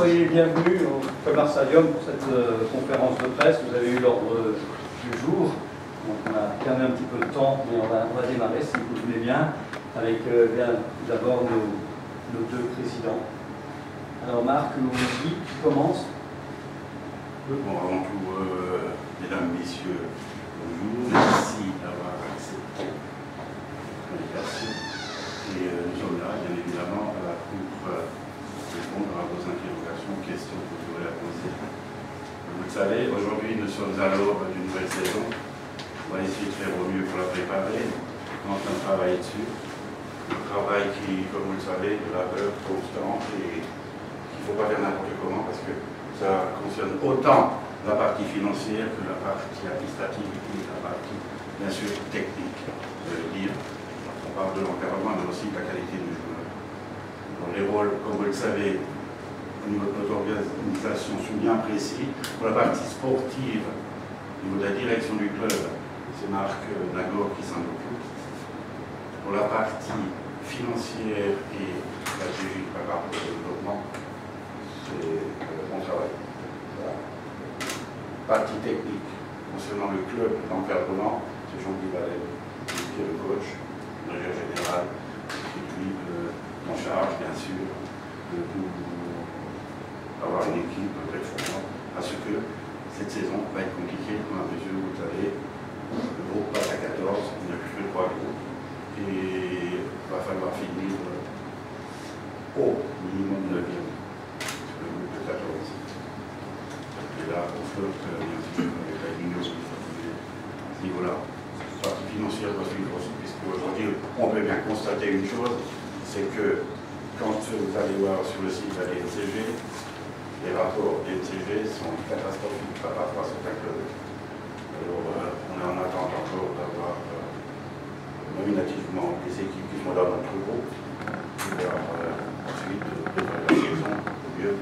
soyez les bienvenus au Colmar Stadium pour cette conférence de presse. Vous avez eu l'ordre du jour. Donc on a perdu un petit peu de temps, mais on va démarrer, si vous voulez bien, avec d'abord nos deux présidents. Alors Marc ou Guy, qui commence? Bon, avant tout, mesdames, messieurs, bonjour. Merci d'avoir accepté l'invitation. Et nous sommes là, bien évidemment, pour répondre à vos interrogations, questions que vous aurez à poser. Vous le savez, aujourd'hui, nous sommes à l'aube d'une nouvelle saison. On va essayer de faire au mieux pour la préparer. On est en train de travailler dessus. Un travail qui, comme vous le savez, de labeur constant et qu'il ne faut pas faire n'importe comment parce que ça concerne autant la partie financière que la partie administrative et la partie, bien sûr, technique. Je veux dire, on parle de l'encadrement, mais aussi de la qualité du joueur. Donc, les rôles, comme vous le savez, au niveau de notre organisation, sont bien précis. Pour la partie sportive, au niveau de la direction du club, c'est Marc Nagor qui s'en occupe. Pour la partie financière et stratégique par rapport au développement, c'est mon travail. Voilà. Partie technique, concernant le club d'encadrement, c'est Jean-Guy Vallet, qui est le coach, le directeur général, qui lui en charge, bien sûr, de avoir une équipe performante, parce que cette saison va être compliquée, comme à mesure, vous savez, le groupe passe à 14, il n'y a plus que 3 groupes, et il va falloir finir au minimum 9e, le groupe de 14. Et là, on flotte, bien sûr, avec la ligne à ce niveau-là. La partie financière doit suivre aussi, puisqu'aujourd'hui, on peut bien constater une chose, c'est que quand vous allez voir sur le site de la DNCG, les rapports DNCG sont catastrophiques par rapport à certains clubs. Alors, on est en attente encore d'avoir nominativement des équipes qui sont dans notre groupe, pour ensuite préparer la saison au mieux,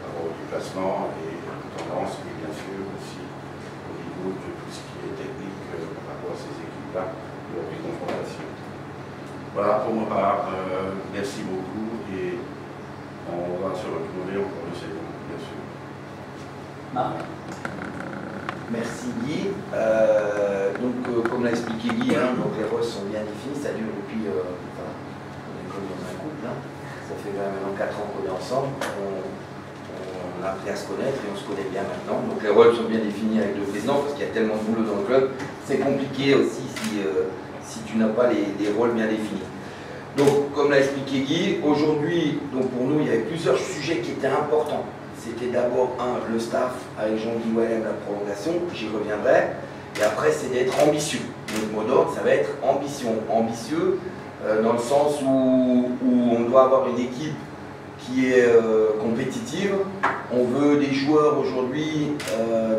par rapport au déplacement et tendance, et bien sûr aussi au niveau de tout ce qui est technique par rapport à ces équipes-là, lors des confrontations. Voilà pour ma part, merci beaucoup et on va se retrouver encore une saison, bien sûr. Marc. Merci Guy. Comme l'a expliqué Guy, donc les rôles sont bien définis, ça dure depuis, on est comme dans un couple, ça fait maintenant 4 ans qu'on est ensemble, on a appris à se connaître et on se connaît bien maintenant. Donc les rôles sont bien définis avec le président parce qu'il y a tellement de boulot dans le club, c'est compliqué aussi si tu n'as pas les rôles bien définis. Donc comme l'a expliqué Guy, aujourd'hui, pour nous, il y avait plusieurs sujets qui étaient importants. C'était d'abord, le staff avec Jean-Guy Walem, la prolongation, j'y reviendrai. Et après, c'est d'être ambitieux. Notre mot d'ordre, ça va être ambition. Ambitieux, dans le sens où on doit avoir une équipe qui est compétitive. On veut des joueurs aujourd'hui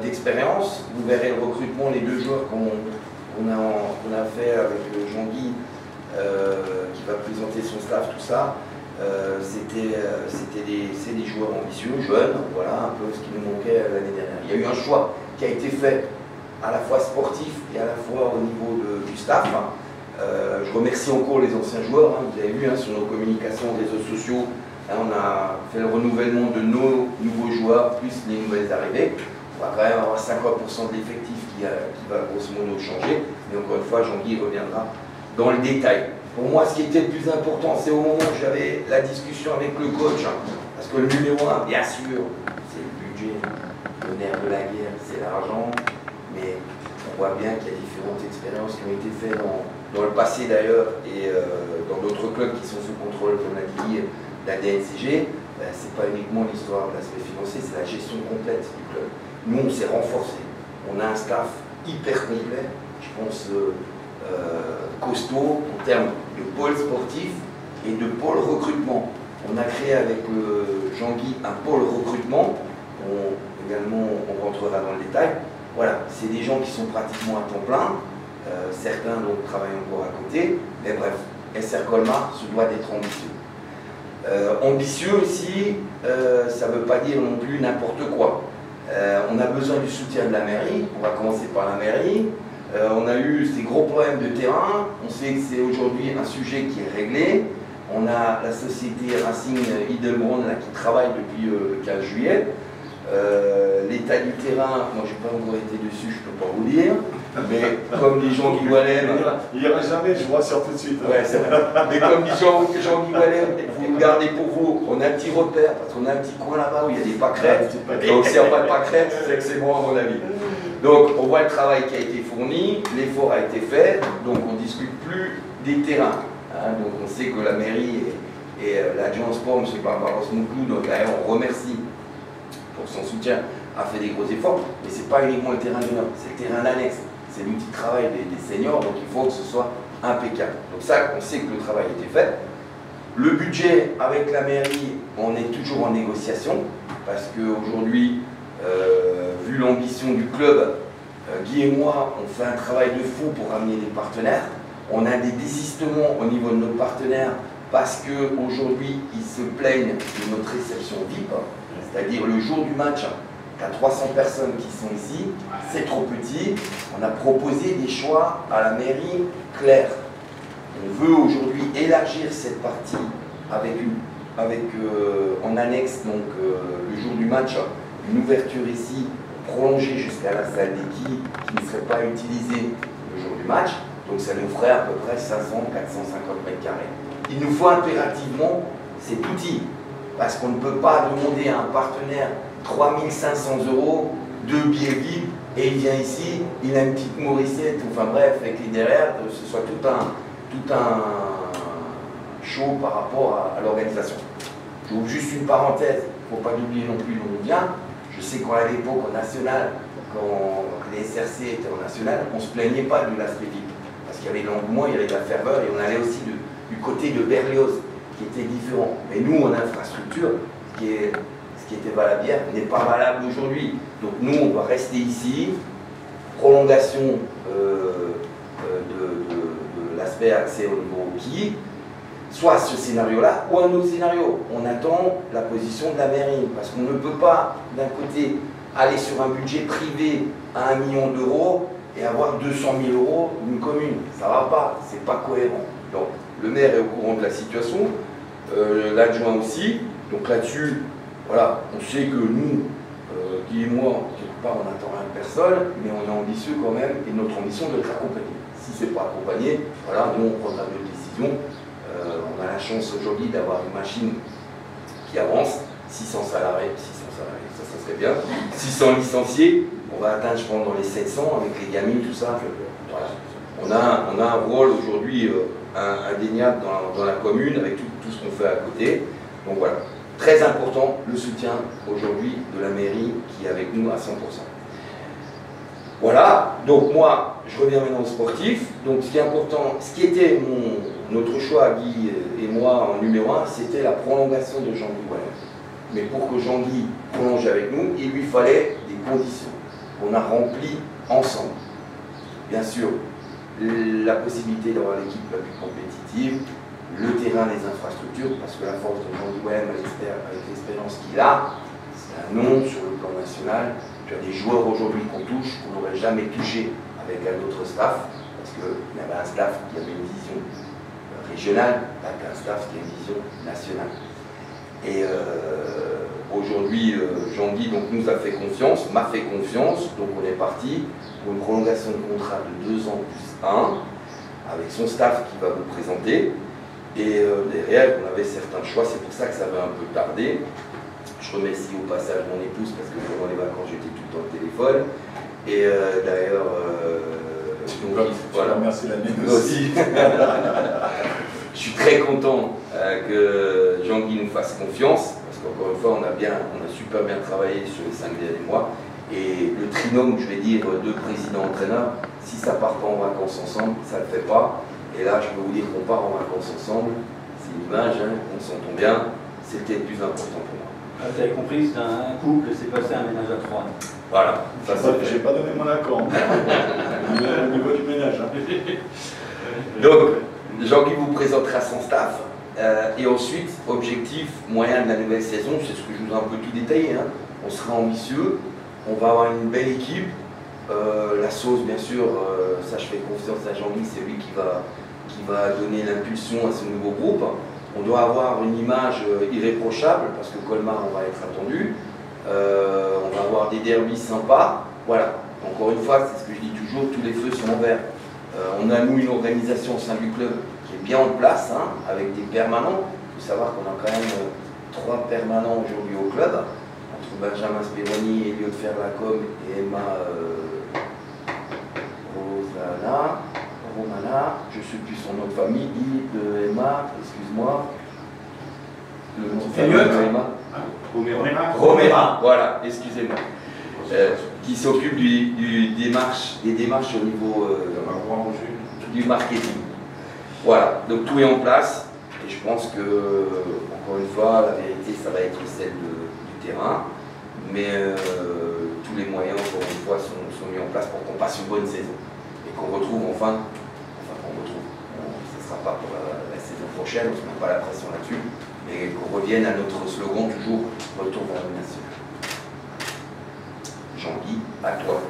d'expérience. Vous verrez le recrutement, les 2 joueurs qu'on a fait avec Jean-Guy, qui va présenter son staff, tout ça. C'est des joueurs ambitieux, jeunes, voilà un peu ce qui nous manquait l'année dernière. Il y a eu un choix qui a été fait à la fois sportif et à la fois au niveau du staff. Je remercie encore les anciens joueurs, vous avez vu sur nos communications, réseaux sociaux, on a fait le renouvellement de nos nouveaux joueurs, plus les nouvelles arrivées. On va quand même avoir 50% de l'effectif qui va grosso modo changer, mais encore une fois, Jean-Guy reviendra dans le détail. Pour moi, ce qui était le plus important, c'est au moment où j'avais la discussion avec le coach, parce que le numéro 1, bien sûr, c'est le budget, le nerf de la guerre, c'est l'argent, mais on voit bien qu'il y a différentes expériences qui ont été faites dans le passé d'ailleurs, et dans d'autres clubs qui sont sous contrôle, comme l'a dit, de la DNCG. C'est pas uniquement l'histoire de l'aspect financier, c'est la gestion complète du club. Nous, on s'est renforcé, on a un staff hyper complet, je pense costaud en termes de pôle sportif et de pôle recrutement. On a créé avec Jean-Guy un pôle recrutement, également on rentrera dans le détail. Voilà, c'est des gens qui sont pratiquement à temps plein, certains donc travaillent encore à côté, mais bref, SR Colmar se doit d'être ambitieux. Ambitieux aussi, ça ne veut pas dire non plus n'importe quoi. On a besoin du soutien de la mairie, on va commencer par la mairie. On a eu ces gros problèmes de terrain, on sait que c'est aujourd'hui un sujet qui est réglé. On a la société Racing Idlebrand qui travaille depuis le 15 juillet. L'état du terrain, moi je n'ai pas encore été dessus, je ne peux pas vous dire. Mais comme dit Jean-Guy Wallem. Il ira jamais, je vois ça tout de suite. Ouais, c'est vrai. Mais comme dit Jean-Guy Wallem, vous le gardez pour vous. On a un petit repère, parce qu'on a un petit coin là-bas où il y a des pâquerettes. Donc s'il n'y a pas de pâquerettes, c'est que c'est bon à mon avis. Donc on voit le travail qui a été fourni, l'effort a été fait, donc on ne discute plus des terrains. Hein, donc on sait que la mairie et l'adjoint sport, M. Barbaros Mouklou, donc d'ailleurs on remercie pour son soutien, a fait des gros efforts, mais ce n'est pas uniquement le terrain junior, c'est le terrain annexe, c'est l'outil de travail des seniors, donc il faut que ce soit impeccable. Donc ça, on sait que le travail a été fait. Le budget avec la mairie, on est toujours en négociation, parce qu'aujourd'hui, vu l'ambition du club, Guy et moi, on fait un travail de fou pour ramener des partenaires. On a des désistements au niveau de nos partenaires parce qu'aujourd'hui, ils se plaignent de notre réception VIP, c'est-à-dire le jour du match, tu as 300 personnes qui sont ici, c'est trop petit. On a proposé des choix à la mairie clairs. On veut aujourd'hui élargir cette partie avec en annexe, donc le jour du match, une ouverture ici prolongée jusqu'à la salle des quilles qui ne serait pas utilisée le jour du match. Donc ça nous ferait à peu près 500-450 mètres carrés. Il nous faut impérativement cet outil, parce qu'on ne peut pas demander à un partenaire 3500 € de billets VIP et il vient ici, il a une petite Morissette, enfin bref, et que derrière, ce soit tout un show par rapport à l'organisation. J'ouvre juste une parenthèse, il ne faut pas oublier non plus d'où on vient. Je sais qu'à l'époque, au national, quand les SRC étaient au national, on ne se plaignait pas de l'aspect VIP. Parce qu'il y avait de l'engouement, il y avait de la ferveur, et on allait aussi du côté de Berlioz, qui était différent. Mais nous, en infrastructure, ce qui était valable hier n'est pas valable aujourd'hui. Donc nous, on va rester ici, prolongation de l'aspect accès au niveau qui, soit ce scénario-là, ou un autre scénario. On attend la position de la mairie, parce qu'on ne peut pas, d'un côté, aller sur un budget privé à 1 million d'euros et avoir 200 000 € d'une commune. Ça ne va pas, c'est pas cohérent. Donc le maire est au courant de la situation, l'adjoint aussi. Donc là-dessus, voilà, on sait que nous, Guy et moi, quelque part on n'attend rien de personne, mais on est ambitieux quand même, et notre ambition de être accompagné. Si ce n'est pas accompagné, voilà, nous on prendra notre décision. On a la chance aujourd'hui d'avoir une machine qui avance, 600 salariés, ça serait bien, 600 licenciés, on va atteindre je pense dans les 700 avec les gamines, tout ça. Voilà. On a un rôle aujourd'hui indéniable dans la commune avec tout ce qu'on fait à côté. Donc voilà, très important le soutien aujourd'hui de la mairie qui est avec nous à 100%. Voilà, donc moi je reviens maintenant au sportif. Donc ce qui est important, ce qui était notre choix, Guy et moi en numéro 1, c'était la prolongation de Jean-Guy Wallem. Mais pour que Jean-Guy prolonge avec nous, il lui fallait des conditions qu'on a remplies ensemble. Bien sûr, la possibilité d'avoir l'équipe la plus compétitive, le terrain des infrastructures, parce que la force de Jean-Guy Wallem, avec l'expérience qu'il a, c'est un nom sur le plan national. Tu as des joueurs aujourd'hui qu'on touche, qu'on n'aurait jamais touché avec un autre staff, parce qu'il y avait un staff qui avait une vision régionale, pas qu'un staff qui a une vision nationale. Et aujourd'hui, Jean-Guy nous a fait confiance, m'a fait confiance, donc on est parti pour une prolongation de contrat de 2 ans plus 1, avec son staff qui va vous présenter. Et derrière, on avait certains choix, c'est pour ça que ça va un peu tarder. Je remercie au passage mon épouse, parce que pendant les vacances, j'étais tout le temps au téléphone. Et d'ailleurs, voilà, merci la mienne aussi. Je suis très content que Jean-Guy nous fasse confiance, parce qu'encore une fois, on a super bien travaillé sur les 5 derniers mois. Et le trinôme, je vais dire, de président-entraîneur, si ça part pas en vacances ensemble, ça ne le fait pas. Et là, je peux vous dire qu'on part en vacances ensemble, c'est une image, hein, on s'entend bien, c'était le plus important pour moi. Vous avez compris, c'est un couple, c'est passé un ménage à 3. Voilà. J'ai pas donné mon accord au niveau du ménage. Hein. Donc, Jean-Guy vous présentera son staff. Et ensuite, objectif moyen de la nouvelle saison, c'est ce que je vous ai un peu tout détaillé. Hein. On sera ambitieux, on va avoir une belle équipe. La sauce, bien sûr, ça je fais confiance à Jean-Guy, c'est lui qui va donner l'impulsion à ce nouveau groupe. On doit avoir une image irréprochable, parce que Colmar, on va être attendu. On va avoir des derbys sympas. Voilà, encore une fois, c'est ce que je dis toujours, tous les feux sont verts. On a, nous, une organisation au sein du club qui est bien en place, hein, avec des permanents. Il faut savoir qu'on a quand même 3 permanents aujourd'hui au club, entre Benjamin Speroni, Elliot Ferlacom et Emma Romana, je ne sais plus son nom de famille, Emma, excuse-moi. Le nom de famille de Emma. Romera, voilà, excusez-moi. Qui s'occupe des démarches au niveau du marketing. Voilà, donc tout est en place et je pense que, encore une fois, la vérité, ça va être celle du terrain, mais tous les moyens, encore une fois, sont mis en place pour qu'on passe une bonne saison et qu'on retrouve enfin qu'on retrouve, ce ne sera pas pour la saison prochaine, on ne se met pas la pression là-dessus, mais qu'on revienne à notre slogan toujours retour vers le national. Jean-Guy, à toi.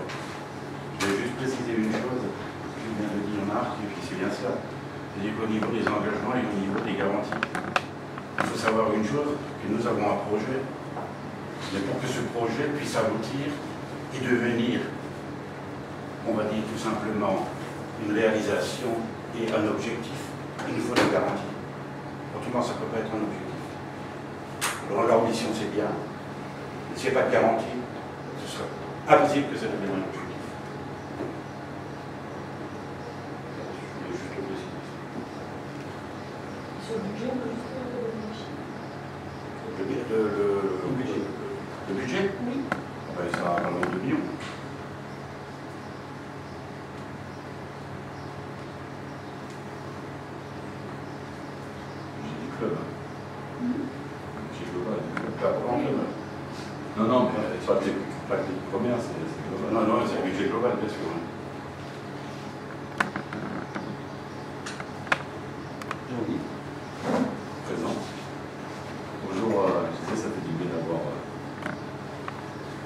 Je vais juste préciser une chose, ce que vient de dire Marc, et puis c'est bien ça. C'est-à-dire qu'au niveau des engagements et au niveau des garanties, il faut savoir une chose, que nous avons un projet, mais pour que ce projet puisse aboutir et devenir, on va dire tout simplement, une réalisation et un objectif, il nous faut des garanties. Autrement, ça ne peut pas être un objectif. Alors l'ambition, c'est bien, mais s'il n'y a pas de garantie, ce sera impossible que ça devienne un objectif. Je voulais juste le préciser. Sur le budget, Le budget? Oui. Ben, ça va dans le 2 millions. J'ai dit club. J'ai global. Pas grand club. Non, non, mais pas que les premières, c'est global. Non, non, c'est le budget global, bien sûr. Jean-Guy. Présent. Bonjour, je sais, ça fait du bien d'avoir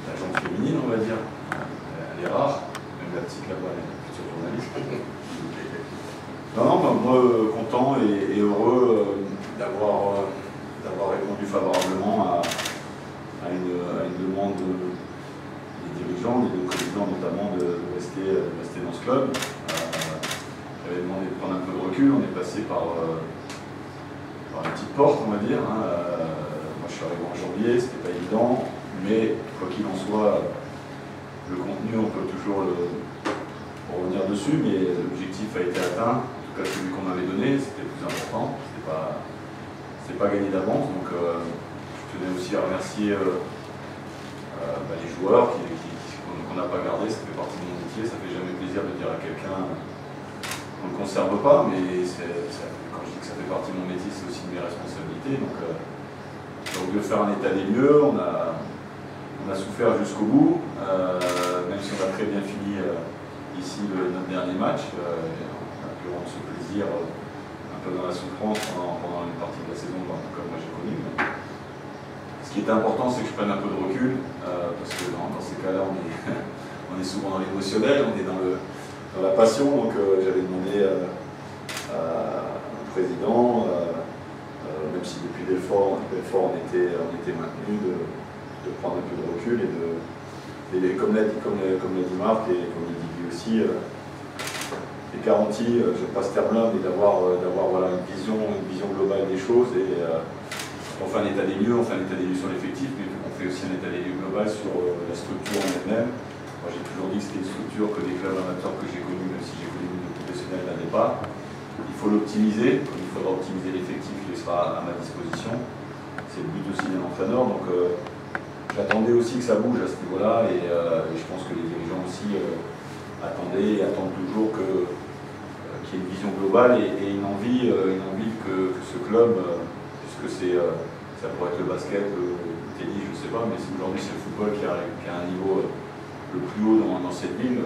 la gente féminine, on va dire. Elle est rare, même la petite là-bas, elle est future journaliste. Non, non, bah, moi, content et heureux d'avoir répondu favorablement à une demande des dirigeants, des présidents notamment, de rester dans ce club. J'avais demandé de prendre un peu de recul, on est passé par une petite porte, on va dire. Hein. Moi, je suis arrivé en janvier, c'était pas évident, mais quoi qu'il en soit, le contenu, on peut toujours revenir dessus, mais l'objectif a été atteint. En tout cas, celui qu'on m'avait donné, c'était le plus important. C'était pas gagné d'avance, donc je tenais aussi à remercier les joueurs qu'on n'a pas gardé. Ça fait partie de mon métier, ça fait jamais plaisir de dire à quelqu'un qu'on ne conserve pas, mais quand je dis que ça fait partie de mon métier, c'est aussi de mes responsabilités. Donc de faire un état des lieux, on a souffert jusqu'au bout, même si on a très bien fini ici notre dernier match. On a pu rendre ce plaisir un peu dans la souffrance pendant une partie de la saison, comme moi j'ai connu. Ce qui est important, c'est que je prenne un peu de recul, parce que dans ces cas-là, on est souvent dans l'émotionnel, on est dans la passion. Donc j'avais demandé à un président, même si depuis Belfort on était maintenu, de prendre un peu de recul et comme l'a dit Marc et comme le dit Guy aussi, les garanties, je passe ce terme-là, mais d'avoir voilà, une vision globale des choses. Et on fait un état des lieux, sur l'effectif, mais on fait aussi un état des lieux global sur la structure en elle-même. Moi j'ai toujours dit que c'était une structure que des clubs amateurs que j'ai connus, même si j'ai connu de professionnels n'avaient pas. Il faut l'optimiser, comme il faudra optimiser l'effectif qui sera à ma disposition. C'est le but aussi d'un entraîneur. Donc j'attendais aussi que ça bouge à ce niveau-là, et je pense que les dirigeants aussi attendaient et attendent toujours qu'il y ait une vision globale et une envie que ce club, puisque ça pourrait être le basket, le tennis, je ne sais pas, mais aujourd'hui c'est le football qui a un niveau le plus haut dans cette ville.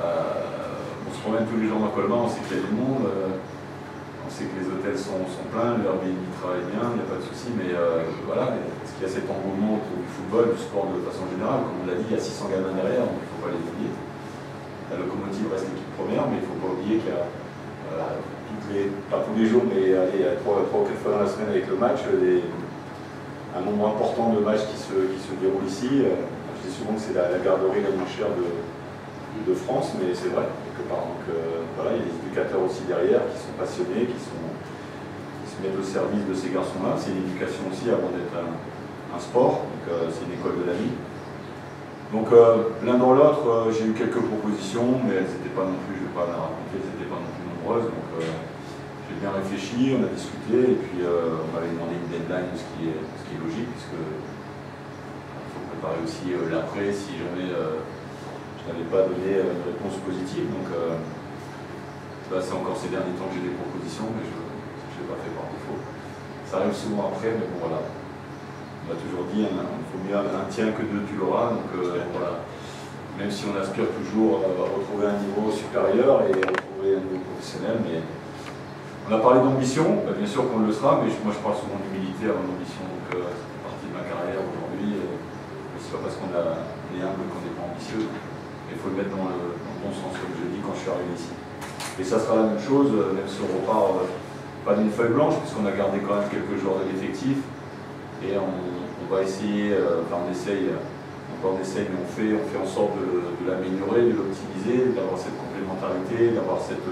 On se promène tous les jours dans Colmar, on sait qu'il y a du monde, on sait que les hôtels sont pleins, le Airbnb travaille bien, il n'y a pas de souci, mais voilà, est-ce qu'il y a cet engouement autour du football, du sport de façon générale? Comme on l'a dit, il y a 600 gamins derrière, donc il ne faut pas les oublier. La locomotive reste l'équipe première, mais il ne faut pas oublier qu'il y a pas tous les jours, mais allez, 3 ou 4 fois dans la semaine avec le match, un nombre important de matchs qui se déroulent ici. Je dis souvent que c'est la garderie la moins chère de France, mais c'est vrai, quelque part. Donc voilà, il y a des éducateurs aussi derrière qui sont passionnés, qui se mettent au service de ces garçons-là. C'est une éducation aussi avant d'être un sport, donc c'est une école de la vie. Donc l'un dans l'autre, j'ai eu quelques propositions, mais elles n'étaient pas non plus, je ne vais pas la raconter, elles n'étaient pas non plus nombreuses. Donc j'ai bien réfléchi, on a discuté, et puis on m'avait demandé une deadline, ce qui est logique, puisque il faut préparer aussi l'après si jamais je n'avais pas donné une réponse positive. Donc c'est encore ces derniers temps que j'ai des propositions, mais je ne l'ai pas fait par défaut. Ça arrive souvent après, mais bon voilà. On m'a toujours dit, il faut mieux un tien que 2, tu l'auras. Donc voilà. Même si on aspire toujours à retrouver un niveau supérieur et à retrouver un niveau professionnel, mais on a parlé d'ambition, bien sûr qu'on le sera, mais moi je parle souvent d'humilité avant d'ambition. Donc ça fait partie de ma carrière aujourd'hui. C'est pas parce qu'on est humble qu'on n'est pas ambitieux. Il faut le mettre dans le bon sens, comme je dis quand je suis arrivé ici. Et ça sera la même chose, même si on repart pas d'une feuille blanche, puisqu'on a gardé quand même quelques joueurs de l'effectif. Et on va essayer, on essaye, mais on fait en sorte de l'améliorer, de l'optimiser, d'avoir cette complémentarité, d'avoir cette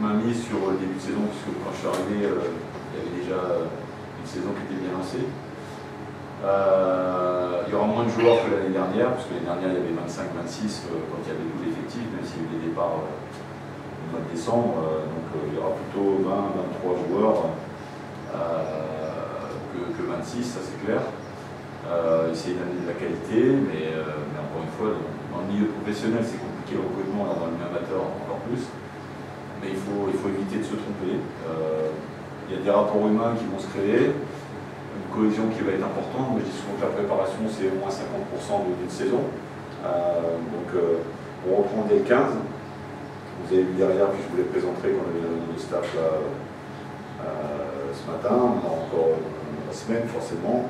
mainmise sur le début de saison, puisque quand je suis arrivé, il y avait déjà une saison qui était bien lancée. Il y aura moins de joueurs que l'année dernière, puisque l'année dernière il y avait 25-26 quand il y avait tout l'effectif, même s'il y a eu des départs au mois de décembre. Donc il y aura plutôt 20-23 joueurs que 26, ça c'est clair. Essayer d'amener de la qualité, mais encore une fois, dans le milieu professionnel c'est compliqué le recrutement, là, dans le milieu amateur encore plus. Mais il faut éviter de se tromper. Il y a des rapports humains qui vont se créer. Une cohésion qui va être importante. Moi je dis souvent que la préparation c'est au moins 50% d'une saison. Donc on reprend dès le 15. Vous avez vu derrière, puis je vous l'ai présenté quand on avait le staff là, ce matin. On a encore la semaine forcément.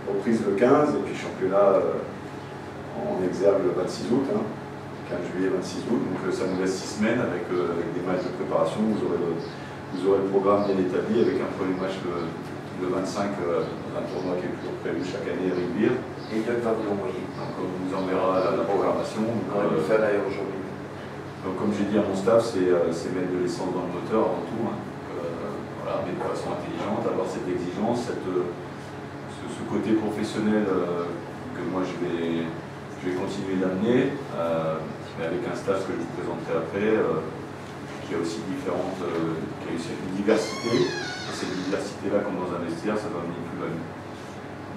Reprise le 15 et puis championnat en exergue le 26 août. 15 juillet, 26 août. Donc ça nous laisse 6 semaines avec des matchs de préparation. Vous aurez le programme bien établi avec un premier match le 25, un tournoi qui est toujours prévu chaque année à Rivière. Et Doug va vous l'envoyer. Donc on vous enverra la programmation. On va le faire d'ailleurs aujourd'hui. Donc comme j'ai dit à mon staff, c'est mettre de l'essence dans le moteur avant tout. Voilà, mais de façon intelligente, avoir cette exigence, ce côté professionnel que moi je vais continuer d'amener, mais avec un staff que je vous présenterai après, qui a aussi qui a une diversité. Et cette diversité-là, comme dans un vestiaire, ça va amener une plus-value.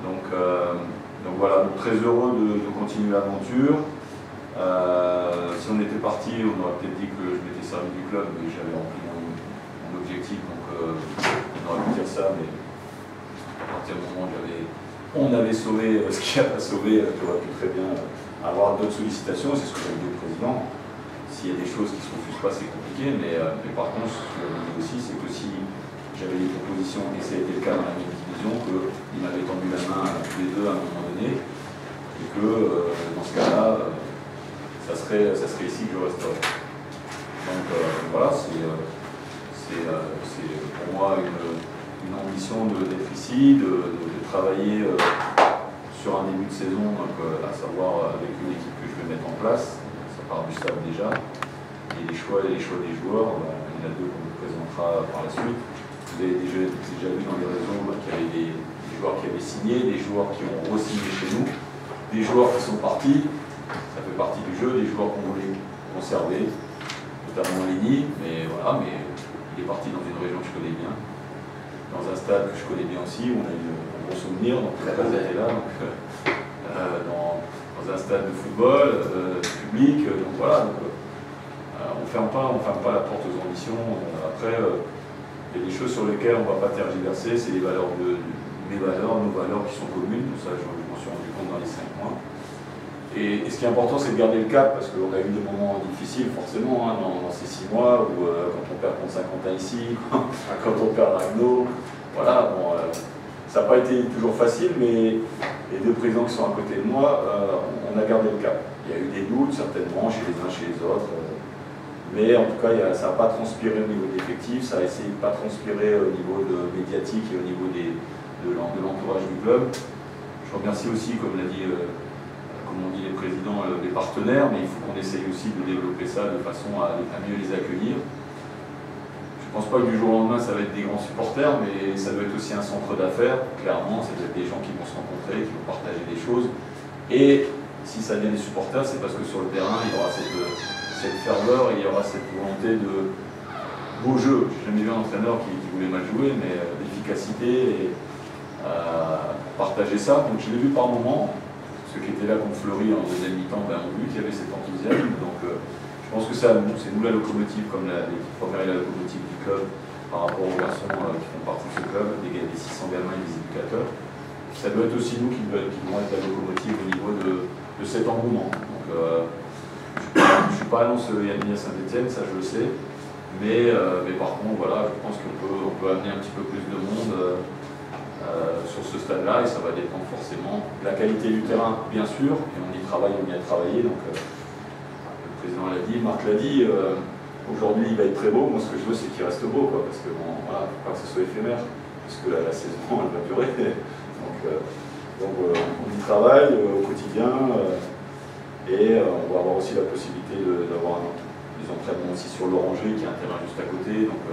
Donc voilà, donc très heureux de continuer l'aventure. Si on était parti, on aurait peut-être dit que je m'étais servi du club, mais j'avais rempli mon objectif, donc on aurait pu dire ça, mais à partir du moment où on avait sauvé ce qu'il n'y a pas sauvé, j'aurais pu très bien avoir d'autres sollicitations, c'est ce que j'avais dit au président. S'il y a des choses qui ne se refusent pas, c'est compliqué, mais par contre, ce que je dis aussi, c'est que si j'avais des propositions, et ça a été le cas dans la même division, qu'ils m'avaient tendu la main tous les deux à un moment donné, et que dans ce cas-là, ça serait ici que je resterais. Donc voilà, c'est pour moi une ambition d'être ici, de travailler sur un début de saison, donc, à savoir avec une équipe que je vais mettre en place. Ça part du staff déjà. Et les choix des joueurs, il y en a 2 qu'on vous présentera par la suite. Vous avez déjà vu dans les réseaux qu'il y avait des joueurs qui avaient signé, des joueurs qui ont re-signé chez nous, des joueurs qui sont partis, ça fait partie du jeu, des joueurs qu'on voulait conserver, notamment Léni, mais voilà, mais il est parti dans une région que je connais bien, dans un stade que je connais bien aussi, où on a eu un bon souvenir, donc la base était là, donc, dans un stade de football, public, donc voilà, donc, on ne ferme pas la porte aux ambitions. Après, il y a des choses sur lesquelles on ne va pas tergiverser, c'est les valeurs mes valeurs, nos valeurs qui sont communes, tout ça je m'en suis rendu compte dans les 5 mois. Et ce qui est important, c'est de garder le cap, parce qu'on a eu des moments difficiles, forcément, dans ces 6 mois, où quand on perd contre Saint-Quentin ici, quand on perd Ragno, voilà, bon, ça n'a pas été toujours facile, mais les 2 présidents qui sont à côté de moi, on a gardé le cap. Il y a eu des doutes, certainement, chez les uns, chez les autres, Mais en tout cas, ça n'a pas transpiré au niveau de l'effectif, ça a essayé de ne pas transpirer au niveau médiatique et au niveau de l'entourage du club. Je remercie aussi, comme l'a dit, comme on dit les présidents, les partenaires, mais il faut qu'on essaye aussi de développer ça de façon à mieux les accueillir. Je ne pense pas que du jour au lendemain, ça va être des grands supporters, mais ça doit être aussi un centre d'affaires, clairement, ça doit être des gens qui vont se rencontrer, qui vont partager des choses. Et si ça devient des supporters, c'est parce que sur le terrain, il y aura cette ferveur et il y aura cette volonté de beau jeu. J'ai jamais vu un entraîneur qui voulait mal jouer, mais d'efficacité et partager ça. Donc je l'ai vu par moments. Ceux qui étaient là contre Fleury en deuxième mi-temps ont vu qu'il y avait cet enthousiasme. Donc je pense que c'est nous la locomotive, comme l'équipe première est la locomotive du club par rapport aux garçons qui font partie de ce club, des 600 gamins et des éducateurs. Ça doit être aussi nous qui vont être la locomotive au niveau de cet engouement. Donc je ne suis pas annonce Yannick à Saint-Etienne, ça je le sais. Mais par contre, voilà, je pense qu'on peut amener un petit peu plus de monde sur ce stade-là et ça va dépendre forcément de la qualité du terrain, bien sûr, et on y travaille, on y a travaillé. Donc, le président l'a dit, Marc l'a dit, aujourd'hui il va être très beau. Moi, ce que je veux, c'est qu'il reste beau, quoi, parce que bon, voilà, faut pas que ce soit éphémère, parce que la saison elle va durer. Donc on y travaille au quotidien et on va avoir aussi la possibilité d'avoir des entraînements aussi sur l'Oranger, qui est un terrain juste à côté. Donc,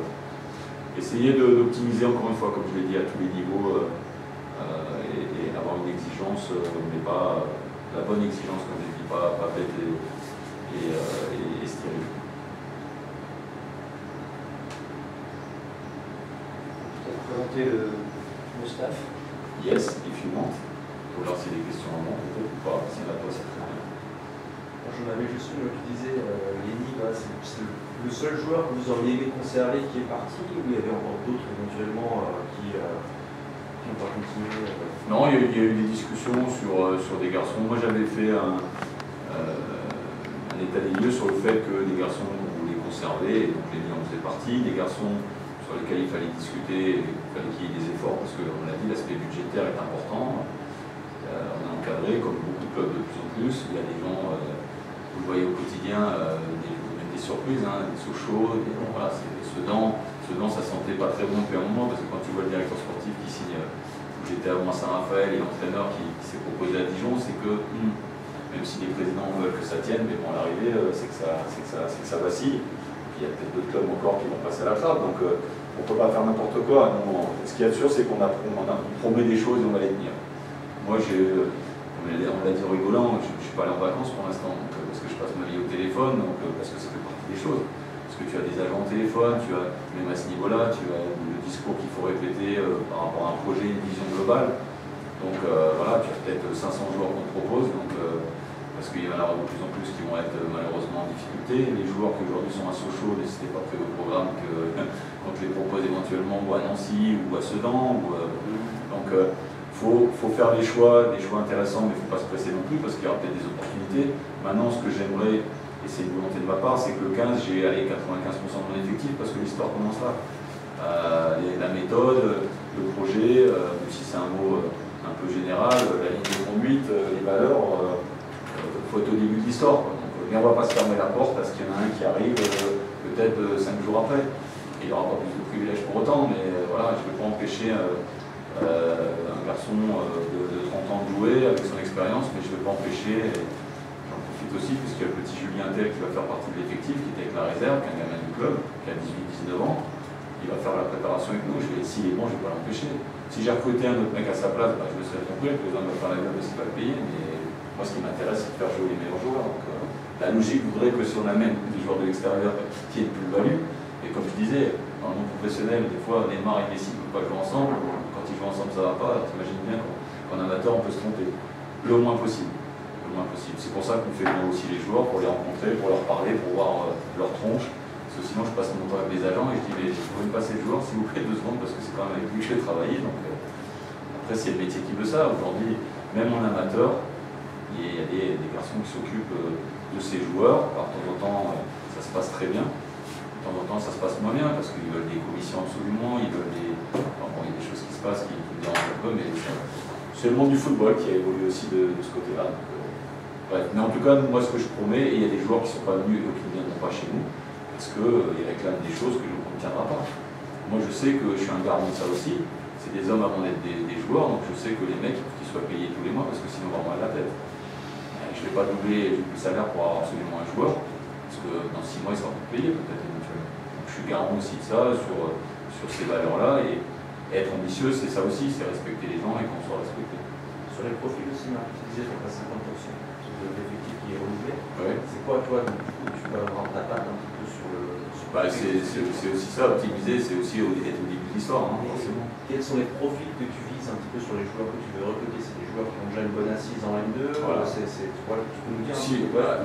essayer d'optimiser encore une fois, comme je l'ai dit, à tous les niveaux et avoir une exigence, mais pas la bonne exigence, comme je dis, pas bête et stérile. Peut-être présenter le staff. Yes, if you want. Ou alors s'il y a des questions à moi, peut-être ou pas, si la toi c'est très bien. J'en avais juste une qui disait, Lenny, c'est le seul joueur que vous auriez aimé conserver qui est parti, ou il y avait encore d'autres éventuellement qui n'ont pas continué Non, il y a eu des discussions sur des garçons. Moi j'avais fait un état des lieux sur le fait que des garçons on voulait conserver, et donc Lenny en faisait partie, des garçons sur lesquels il fallait discuter, il fallait qu'il y ait des efforts, parce qu'on l'a dit, l'aspect budgétaire est important. On a encadré, comme beaucoup de clubs de plus en plus, il y a des gens, vous le voyez au quotidien, des surprises, hein, des Sochaux, voilà, Sedan, ça sentait pas très bon depuis un moment, parce que quand tu vois le directeur sportif qui signe, j'étais avant à Saint-Raphaël, et l'entraîneur qui s'est proposé à Dijon, c'est que, même si les présidents veulent que ça tienne, mais bon, à l'arrivée, c'est que ça vacille. Puis il y a peut-être d'autres clubs encore qui vont passer à la trappe, donc on ne peut pas faire n'importe quoi. Non, ce qu'il y a de sûr, c'est qu'on promet des choses et on va les tenir. Moi, on l'a dit en rigolant, je ne suis pas allé en vacances pour l'instant, parce que je passe ma vie au téléphone, donc, parce que ça fait partie des choses. Parce que tu as des agents au téléphone, même à ce niveau-là, tu as le discours qu'il faut répéter par rapport à un projet, une vision globale. Donc voilà, tu as peut-être 500 joueurs qu'on te propose, donc, parce qu'il y en aura de plus en plus qui vont être malheureusement en difficulté. Les joueurs qui aujourd'hui sont à Sochaux, n'hésitez pas à faire le programme qu'on te les propose éventuellement ou à Nancy ou à Sedan. Donc faut faire des choix intéressants, mais il ne faut pas se presser non plus parce qu'il y aura peut-être des opportunités. Maintenant, ce que j'aimerais, et c'est une volonté de ma part, c'est que le 15, j'ai allé 95% de mon effectif parce que l'histoire commence là. La méthode, le projet, même si c'est un mot un peu général, la ligne de conduite, les valeurs, il faut être au début de l'histoire. Mais on ne va pas se fermer la porte à ce qu'il y en a un qui arrive peut-être 5 jours après. Il n'aura pas plus de privilèges pour autant, mais voilà, je ne vais pas empêcher un garçon de 30 ans de jouer avec son expérience, mais je ne vais pas empêcher, et j'en profite aussi, puisqu'il y a le petit Julien Tel qui va faire partie de l'effectif, qui était avec la réserve, qui est un gamin du club, qui a 18-19 ans, il va faire la préparation avec nous, s'il est bon, je ne vais pas l'empêcher. Si j'ai recruté un autre mec à sa place, je me serais trompé, le président va faire la gueule parce qu'il va le payer, mais moi ce qui m'intéresse c'est de faire jouer les meilleurs joueurs. Donc, la logique voudrait que si on amène des joueurs de l'extérieur qui aient une plus-value, et comme je disais, dans le monde professionnel, des fois Neymar et Messi ne peuvent pas jouer ensemble. Quand ils jouent ensemble, ça ne va pas. T'imagines bien qu'en amateur, on peut se tromper. Le moins possible. Le moins possible. C'est pour ça qu'on fait venir aussi les joueurs, pour les rencontrer, pour leur parler, pour voir leur tronche. Parce que sinon, je passe mon temps avec les agents et je dis, mais je pourrais me passer le joueur, s'il vous plaît, 2 secondes, parce que c'est quand même avec lui que je vais travailler. Donc, après, c'est le métier qui veut ça. Aujourd'hui, même en amateur, il y a des garçons qui s'occupent de ces joueurs. Alors, de temps en temps, ça se passe très bien. De temps en temps, ça se passe moins bien parce qu'ils veulent des commissions absolument, ils veulent des. Enfin, bon, il y a des choses qui se passent qui me dérangent un peu, mais c'est le monde du football qui a évolué aussi de ce côté-là. Bref, mais en tout cas, moi, ce que je promets, et il y a des joueurs qui ne sont pas venus et qui ne viendront pas chez nous, parce qu'ils réclament des choses que je ne contiendrai pas. Moi je sais que je suis un garant de ça aussi, c'est des hommes avant d'être des joueurs, donc je sais que les mecs, il faut qu'ils soient payés tous les mois, parce que sinon on va mal la tête. Je ne vais pas doubler le salaire pour avoir absolument un joueur, parce que dans 6 mois il sera plus payé peut-être éventuellement. Donc je suis garant aussi de ça, sur ces valeurs-là, et être ambitieux c'est ça aussi, c'est respecter les gens et qu'on soit respecté. Sur les profils aussi, Marc, tu disais qu'on a 50% de l'effectif qui est renouvelé. Ouais. C'est quoi, toi, du coup, tu vas avoir ta patte un petit peu sur le. C'est aussi ça, optimiser, c'est aussi être au début de l'histoire, hein, forcément. Quels sont les profils que tu vises un petit peu sur les joueurs que tu veux recruter? C'est des joueurs qui ont déjà une bonne assise en M2 voilà. Voilà, tu peux nous dire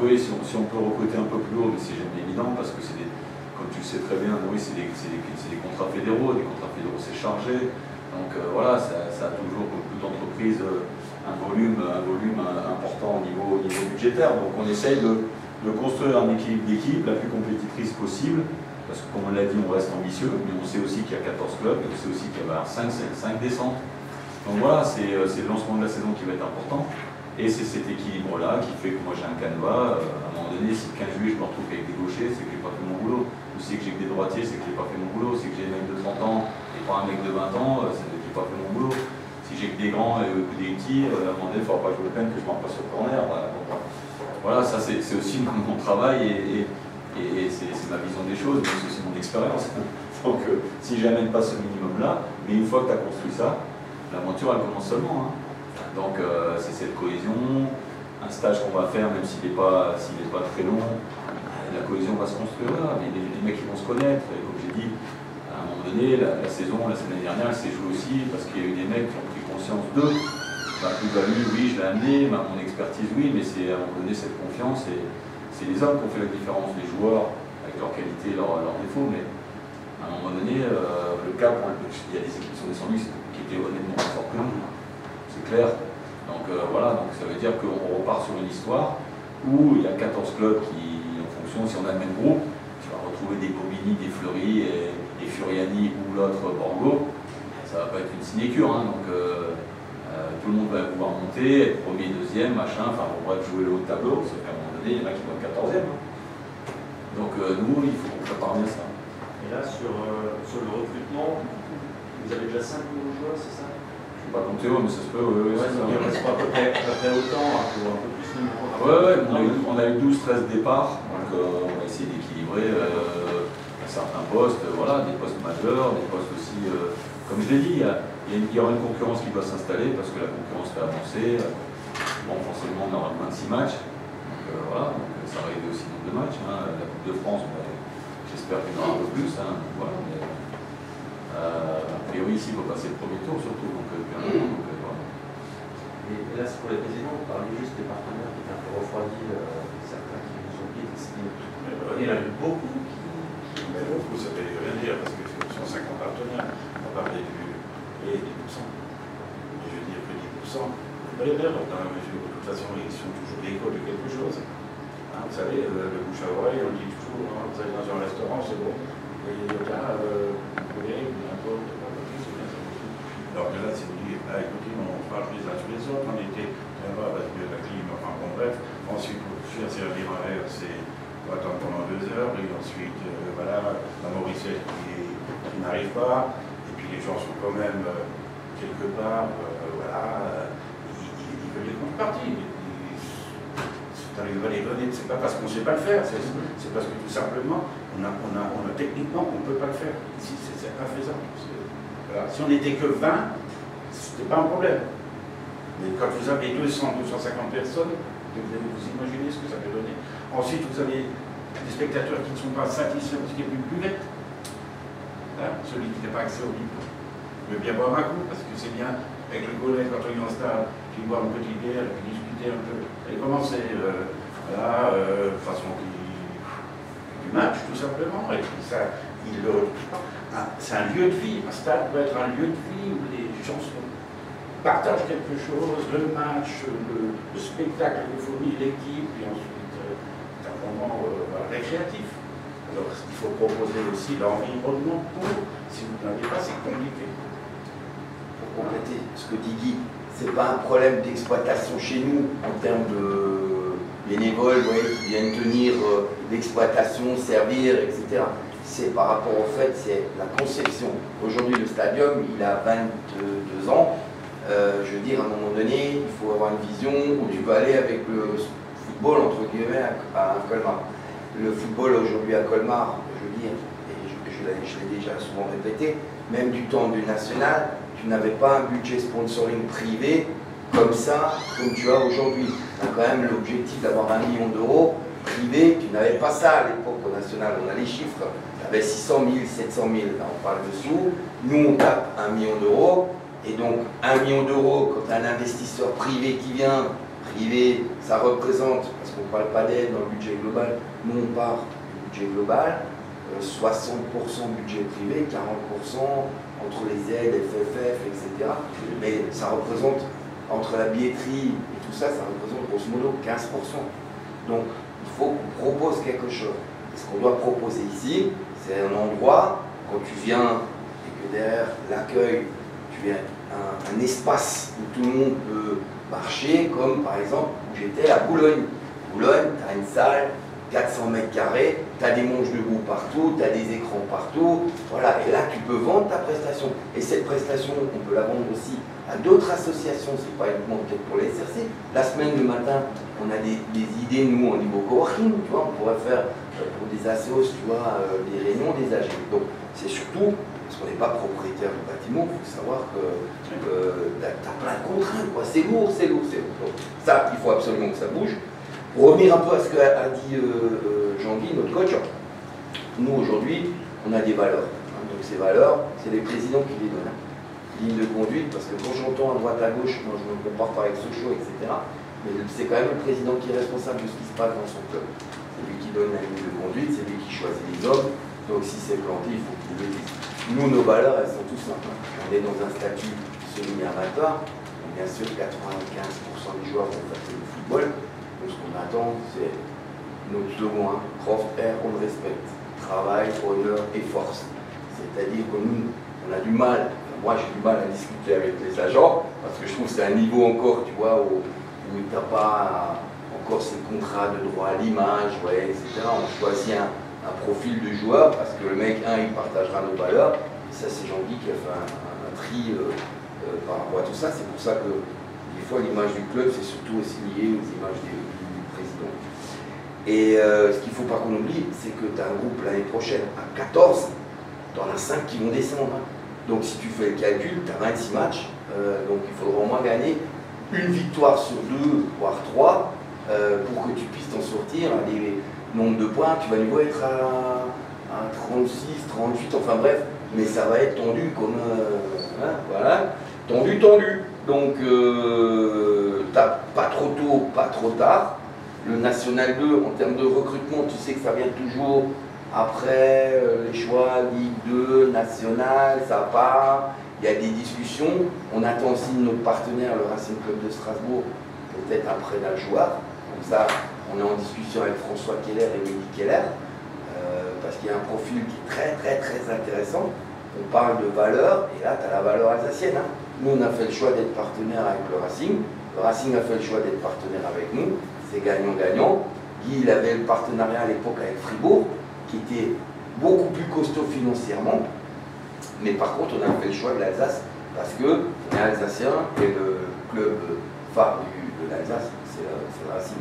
oui, si on peut recruter un peu plus haut, mais c'est jamais évident, parce que c'est des, comme tu le sais très bien, oui, c'est des contrats fédéraux, c'est chargé. Donc voilà, ça a toujours beaucoup d'entreprises un volume important au niveau budgétaire. Donc on essaye de construire un équilibre d'équipe la plus compétitrice possible, parce que comme on l'a dit, on reste ambitieux, mais on sait aussi qu'il y a 14 clubs, et on sait aussi qu'il y va y avoir 5 descentes. Donc voilà, c'est le lancement de la saison qui va être important, et c'est cet équilibre-là qui fait que moi j'ai un canevas. À un moment donné, si le 15 juillet je me retrouve avec des gauchers, c'est que j'ai pas fait mon boulot. Ou si j'ai que des droitiers, c'est que j'ai pas fait mon boulot. Si j'ai des mecs de 30 ans et pas un mec de 20 ans, c'est que j'ai pas fait mon boulot. Si j'ai que des grands et des petits, à un moment donné, il ne faudra pas que je me plaigne que je m'en passe au corner. Voilà, ça c'est aussi mon travail et c'est ma vision des choses, mais c'est aussi mon expérience. Donc si j'amène pas ce minimum-là, mais une fois que tu as construit ça, l'aventure elle commence seulement. Hein. Donc c'est cette cohésion, un stage qu'on va faire, même s'il n'est pas très long, la cohésion va se construire là, mais les mecs ils vont se connaître, et comme j'ai dit, à un moment donné, la saison, la semaine dernière, elle s'est jouée aussi parce qu'il y a eu des mecs qui ont pris conscience d'eux. Ma plus-value, oui, je l'ai amené, mon expertise, oui, mais c'est à un moment donné cette confiance, et c'est les hommes qui ont fait la différence, les joueurs, avec leurs qualités, leurs défauts, mais à un moment donné, le cap, il y a des équipes qui sont descendues qui étaient honnêtement plus fortes que nous, c'est clair. Donc voilà, donc ça veut dire qu'on repart sur une histoire où il y a 14 clubs qui, en fonction, si on a le même groupe, tu vas retrouver des Bobigny, des Fleury et Furiani ou l'autre Borgo, ça va pas être une sinécure, hein, donc tout le monde va pouvoir monter, être premier, deuxième, machin, enfin on va jouer le haut de tableau, sauf qu'à un moment donné, il y en a qui vont être 14e. Hein. Donc nous, il faut qu'on prépare bien ça. Et là, sur le recrutement, vous avez déjà 5 nouveaux joueurs, c'est ça? Je ne vais pas compter, mais ça se peut, oui. Ouais, donc il reste à peu près autant, un peu plus de nouveaux. On a eu 12-13 départs, donc on va essayer d'équilibrer certains postes, voilà, des postes majeurs, des postes aussi, comme je l'ai dit, il y aura une concurrence qui doit s'installer parce que la concurrence fait avancer. Bon, forcément, on aura 26 matchs, donc voilà, donc, ça va aider aussi le nombre de matchs. Hein. La Coupe de France, j'espère qu'il y en aura un peu plus, hein, voilà, mais a priori ici, il faut passer le premier tour surtout, donc voilà. Et là, c'est pour les présidents, vous parliez juste des partenaires qui étaient un peu refroidis, certains qui nous ont dit, il y en a eu beaucoup qui. Mais beaucoup, ça ne veut rien dire, parce que ce sont 50 partenaires. On va parler du 10%. Et je veux dire que 10%, vous allez dire, dans la mesure où de toute façon, ils sont toujours l'écho de quelque chose. Hein, vous savez, le bouche à oreille, on dit toujours, hein, vous allez dans un restaurant, c'est bon. Et là, vous voyez, n'importe quoi, c'est bien ça. Alors que là, si vous dites, ah, écoutez, on se parle les uns sur les autres, on était, parce que la clim, enfin bon, bref. Ensuite, pour faire servir un verre, c'est. On va attendre pendant 2 heures, et ensuite, voilà, la Mauricette qui n'arrive pas, et puis les gens sont quand même quelque part, voilà, ils veulent les contreparties. Dans les nouvelles données, c'est pas parce qu'on ne sait pas le faire, c'est parce que tout simplement, techniquement, on ne peut pas le faire. Ici, c'est infaisable. Voilà. Si on n'était que 20, c'était pas un problème. Mais quand vous avez 200, 250 personnes, vous imaginez ce que ça peut donner. Ensuite, vous avez des spectateurs qui ne sont pas satisfaits parce qu'il n'y a plus de buvette. Hein, celui qui n'a pas accès au libre veut bien boire un coup, parce que c'est bien, avec le gollet, quand on est en stade, puis boire une petite bière, puis discuter un peu. Et commencer, voilà, façon du match, tout simplement. Et puis ça, c'est un lieu de vie. Un stade peut être un lieu de vie où les gens partagent quelque chose, le match, le spectacle, les fourmis, l'équipe, puis ensuite c'est un moment récréatif. Alors il faut proposer aussi l'environnement pour, si vous n'avez pas, c'est compliqué. Pour compléter ce que dit Guy, c'est pas un problème d'exploitation chez nous en termes bénévoles qui viennent tenir l'exploitation, servir, etc. C'est par rapport au fait, c'est la conception. Aujourd'hui, le stadium, il a 22 ans. Je veux dire, à un moment donné, il faut avoir une vision où tu peux aller avec le football, entre guillemets, à Colmar. Le football aujourd'hui à Colmar, je veux dire, et je l'ai déjà souvent répété, même du temps du national, tu n'avais pas un budget sponsoring privé comme ça, comme tu as aujourd'hui. Tu as quand même l'objectif d'avoir 1 million d'euros privé, tu n'avais pas ça à l'époque au national. On a les chiffres, tu avais 600 000, 700 000, là on parle dessous. Nous on tape 1 million d'euros, et donc 1 million d'euros, quand tu as un investisseur privé qui vient, privé, ça représente, parce qu'on ne parle pas d'aide dans le budget global, nous on part du budget global, 60% budget privé, 40% entre les aides, FFF, etc. Mais ça représente, entre la billetterie et tout ça, ça représente grosso modo 15%. Donc il faut qu'on propose quelque chose. Et ce qu'on doit proposer ici, c'est un endroit, quand tu viens et que derrière l'accueil, tu viens un espace où tout le monde peut marcher, comme par exemple où j'étais à Boulogne. Boulogne, tu as une salle, 400 mètres carrés, tu as des manches debout partout, tu as des écrans partout, voilà, et là tu peux vendre ta prestation. Et cette prestation, on peut la vendre aussi à d'autres associations, c'est pas uniquement peut-être pour les SRC. La semaine, le matin, on a des idées, nous, au niveau coworking, tu vois, on pourrait faire pour des assos, tu vois, des réunions, des AG. Donc c'est surtout, parce qu'on n'est pas propriétaire du bâtiment, il faut savoir que tu as plein de contraintes, quoi. C'est lourd, c'est lourd, c'est lourd. Donc, ça, il faut absolument que ça bouge. Pour revenir un peu à ce qu'a dit Jean-Guy, notre coach, nous aujourd'hui, on a des valeurs. Donc ces valeurs, c'est les présidents qui les donnent. Ligne de conduite, parce que quand j'entends à droite à gauche, moi je me compare pas avec Sochaux, etc. Mais c'est quand même le président qui est responsable de ce qui se passe dans son club. C'est lui qui donne la ligne de conduite, c'est lui qui choisit les hommes. Donc si c'est planté, il faut qu'il le dise. Nous, nos valeurs, elles sont tout simples. On est dans un statut semi-amateur. Bien sûr, 95% des joueurs vont faire le football. Donc ce qu'on attend, c'est notre slogan, prof, air, on le respecte. Travail, honneur et force. C'est-à-dire que nous, on a du mal, moi j'ai du mal à discuter avec les agents, parce que je trouve que c'est un niveau encore, tu vois, où tu n'as pas encore ces contrats de droit à l'image, ouais, etc. On choisit un profil de joueur, parce que le mec, il partagera nos valeurs. Et ça, c'est Jean-Guy qui a fait un tri par rapport à tout ça. C'est pour ça que des fois, l'image du club, c'est surtout aussi lié aux images du président. Et ce qu'il ne faut pas qu'on oublie, c'est que tu as un groupe l'année prochaine à 14, tu en as 5 qui vont descendre. Donc si tu fais le calcul, tu as 26 matchs, donc il faudra au moins gagner une victoire sur 2, voire 3, pour que tu puisses t'en sortir. Les nombres de points, tu vas nouveau être à 36, 38, enfin bref, mais ça va être tendu comme... voilà, tendu. Donc t'as pas trop tôt, pas trop tard. Le National 2, en termes de recrutement, tu sais que ça vient toujours après les choix Ligue 2, National, ça part. Il y a des discussions. On attend aussi de notre partenaire, le Racing Club de Strasbourg, peut-être un prêt d'un joueur. Comme ça, on est en discussion avec François Keller et Mehdi Keller, parce qu'il y a un profil qui est très intéressant. On parle de valeur, et là, tu as la valeur alsacienne. Nous, on a fait le choix d'être partenaire avec le Racing. Le Racing a fait le choix d'être partenaire avec nous. C'est gagnant-gagnant. Guy, il avait le partenariat à l'époque avec Fribourg, qui était beaucoup plus costaud financièrement. Mais par contre, on a fait le choix de l'Alsace, parce qu'on est alsacien, et le club phare de l'Alsace, c'est le Racing.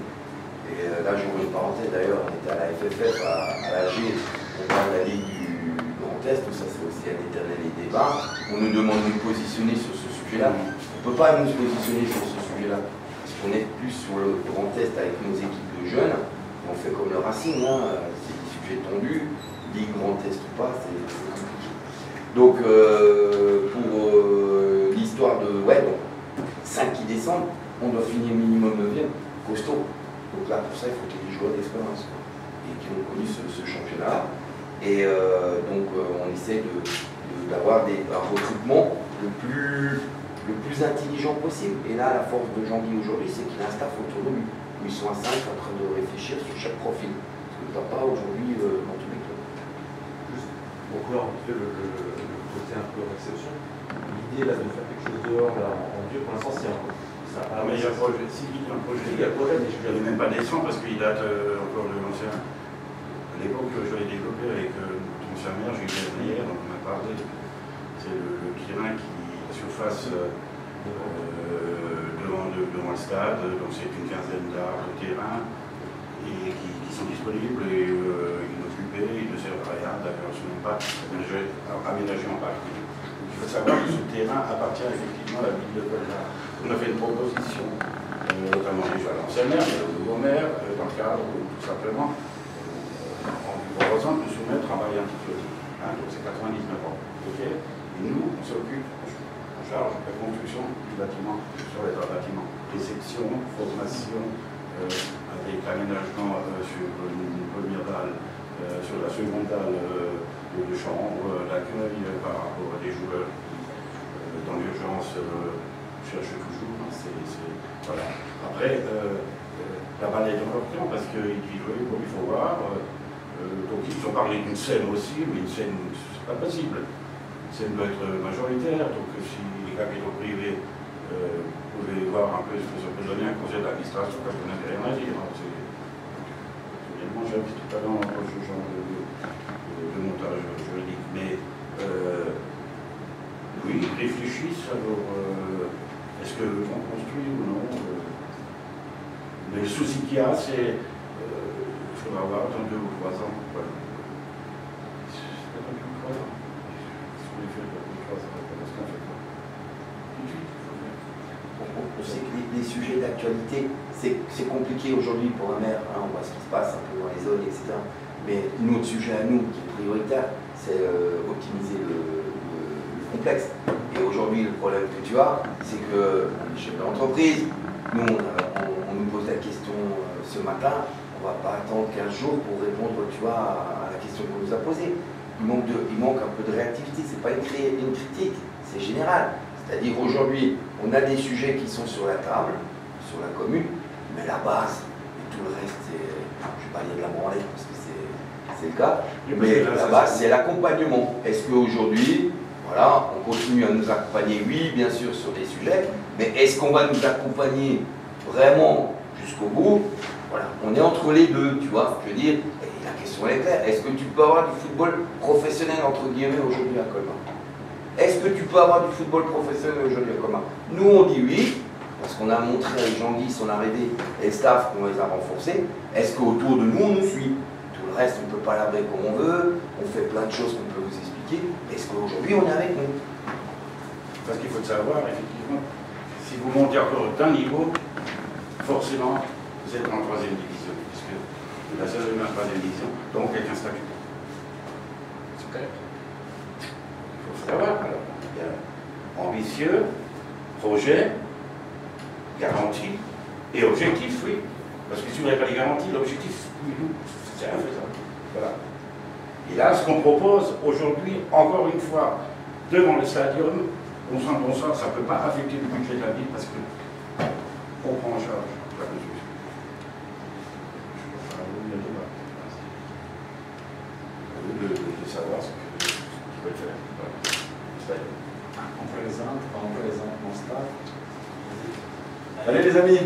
Et là, j'ouvre une parenthèse, d'ailleurs, on était à la FFF, à l'AG, on parle de la Ligue du Grand Est, tout ça c'est aussi un éternel débat. On nous demande de nous positionner sur ce sujet-là. On ne peut pas nous positionner sur ce sujet-là, parce qu'on est plus sur le Grand Est avec nos équipes de jeunes. On fait comme le Racing, c'est des sujets tendus, Ligue Grand Est ou pas, c'est compliqué. Donc, pour l'histoire de, donc 5 qui descendent, on doit finir minimum 9e, costaud. Donc là, pour ça, il faut qu'il y ait des joueurs d'expérience et qui ont connu ce championnat. Et donc, on essaie d'avoir un recrutement le plus intelligent possible. Et là, la force de Jean-Guy aujourd'hui, c'est qu'il a un staff autour de lui. Ils sont à 5 en train de réfléchir sur chaque profil. Ce que tu n'as pas aujourd'hui dans tous les clubs. Juste pour clore un petit peu le côté un peu réception, l'idée là de faire quelque chose dehors là, en Dieu, pour l'instant, c'est ça Ah, mais il y a un projet, si, il y a un projet. Il y a un projet, mais Je n'avais même pas descend parce qu'il date encore de l'ancien. À l'époque, je l'ai développé avec mon ancien maire, j'ai eu hier, donc on a parlé. C'est le terrain qui, la surface devant le stade, donc c'est une quinzaine d'arts de terrain et qui sont disponibles et inoccupés, ils ne servent à rien, d'ailleurs, ce n'est pas aménagé en parking. Il faut savoir que ce terrain appartient effectivement à la ville de Colmar. On a fait une proposition, notamment déjà à l'ancien maire, mais au nouveau maire, dans le cadre tout simplement, en lui proposant de soumettre un bail antiquiotique. Donc c'est 99 ans. Okay. Et nous, on s'occupe, on charge de la construction du bâtiment, sur les trois bâtiments. Réception, formation, avec aménagement sur une première dalle, sur la seconde dalle de chambre, l'accueil par rapport à des joueurs qui, dans l'urgence, cherchent toujours. Voilà. Après, la balle est dans leur temps parce qu'ils disent oui, bon, il faut voir. Donc ils ont parlé d'une scène aussi, mais une scène, c'est pas possible. Une scène doit être majoritaire, donc si les capitaux privés pouvaient voir un peu ce que ça peut donner un conseil d'administration, parce qu'on n'avait rien à dire. Moi j'habite tout à l'heure dans ce genre de montage juridique, mais oui, ils réfléchissent, alors est-ce qu'on construit ou non mais le souci qu'il y a, c'est il faudra avoir dans 2 ou 3 ans. Voilà. C'est pas dans 2 ou 3 ans. Qu'est-ce qu'on fait dans 2 ou 3 ans? Parce qu'on fait quoi? Tout de suite, il faut faire. On sait que les sujets d'actualité, c'est compliqué aujourd'hui pour un maire, hein, on voit ce qui se passe un peu dans les zones, etc. Mais notre sujet à nous, qui est prioritaire, c'est optimiser le complexe. Et aujourd'hui, le problème que tu as, c'est que chez l'entreprise, nous, on nous pose la question ce matin, on ne va pas attendre 15 jours pour répondre, tu vois, à la question qu'on nous a posée. Il manque un peu de réactivité, c'est pas une critique, c'est général. C'est-à-dire aujourd'hui, on a des sujets qui sont sur la table, sur la commune, mais la base, et tout le reste, je ne vais pas dire de la branlette parce que c'est le cas, mais la base, c'est l'accompagnement. Est-ce qu'aujourd'hui, voilà, on continue à nous accompagner, oui, bien sûr, sur des sujets, mais est-ce qu'on va nous accompagner vraiment jusqu'au bout? Voilà, on est entre les deux, tu vois, je veux dire, et la question est claire, est-ce que tu peux avoir du football professionnel, entre guillemets, aujourd'hui à Colmar? Est-ce que tu peux avoir du football professionnel aujourd'hui à Colmar? Nous, on dit oui, parce qu'on a montré avec Jean-Guy son arrivée et le staff qu'on les a renforcés. Est-ce qu'autour de nous, on nous suit? Tout le reste, on ne peut pas l'abrer comme on veut, on fait plein de choses qu'on peut vous expliquer. Est-ce qu'aujourd'hui, on est avec nous? Parce qu'il faut le savoir, effectivement, si vous montez encore d'un niveau, forcément, vous êtes en 3e division, puisque la saison est en 3e division, donc avec un statut. C'est clair. Il faut le savoir. Alors, il y a ambitieux, projet, garantie et objectif, oui. Parce que si vous n'avez pas les garanties, l'objectif, c'est infaisable. Voilà. Et là, ce qu'on propose aujourd'hui, encore une fois, devant le stadium, bon sang, ça ne peut pas affecter le budget de la ville parce que on prend en charge la construction. De savoir ce qu'ils veulent faire. Voilà. On présente mon staff. Allez les amis.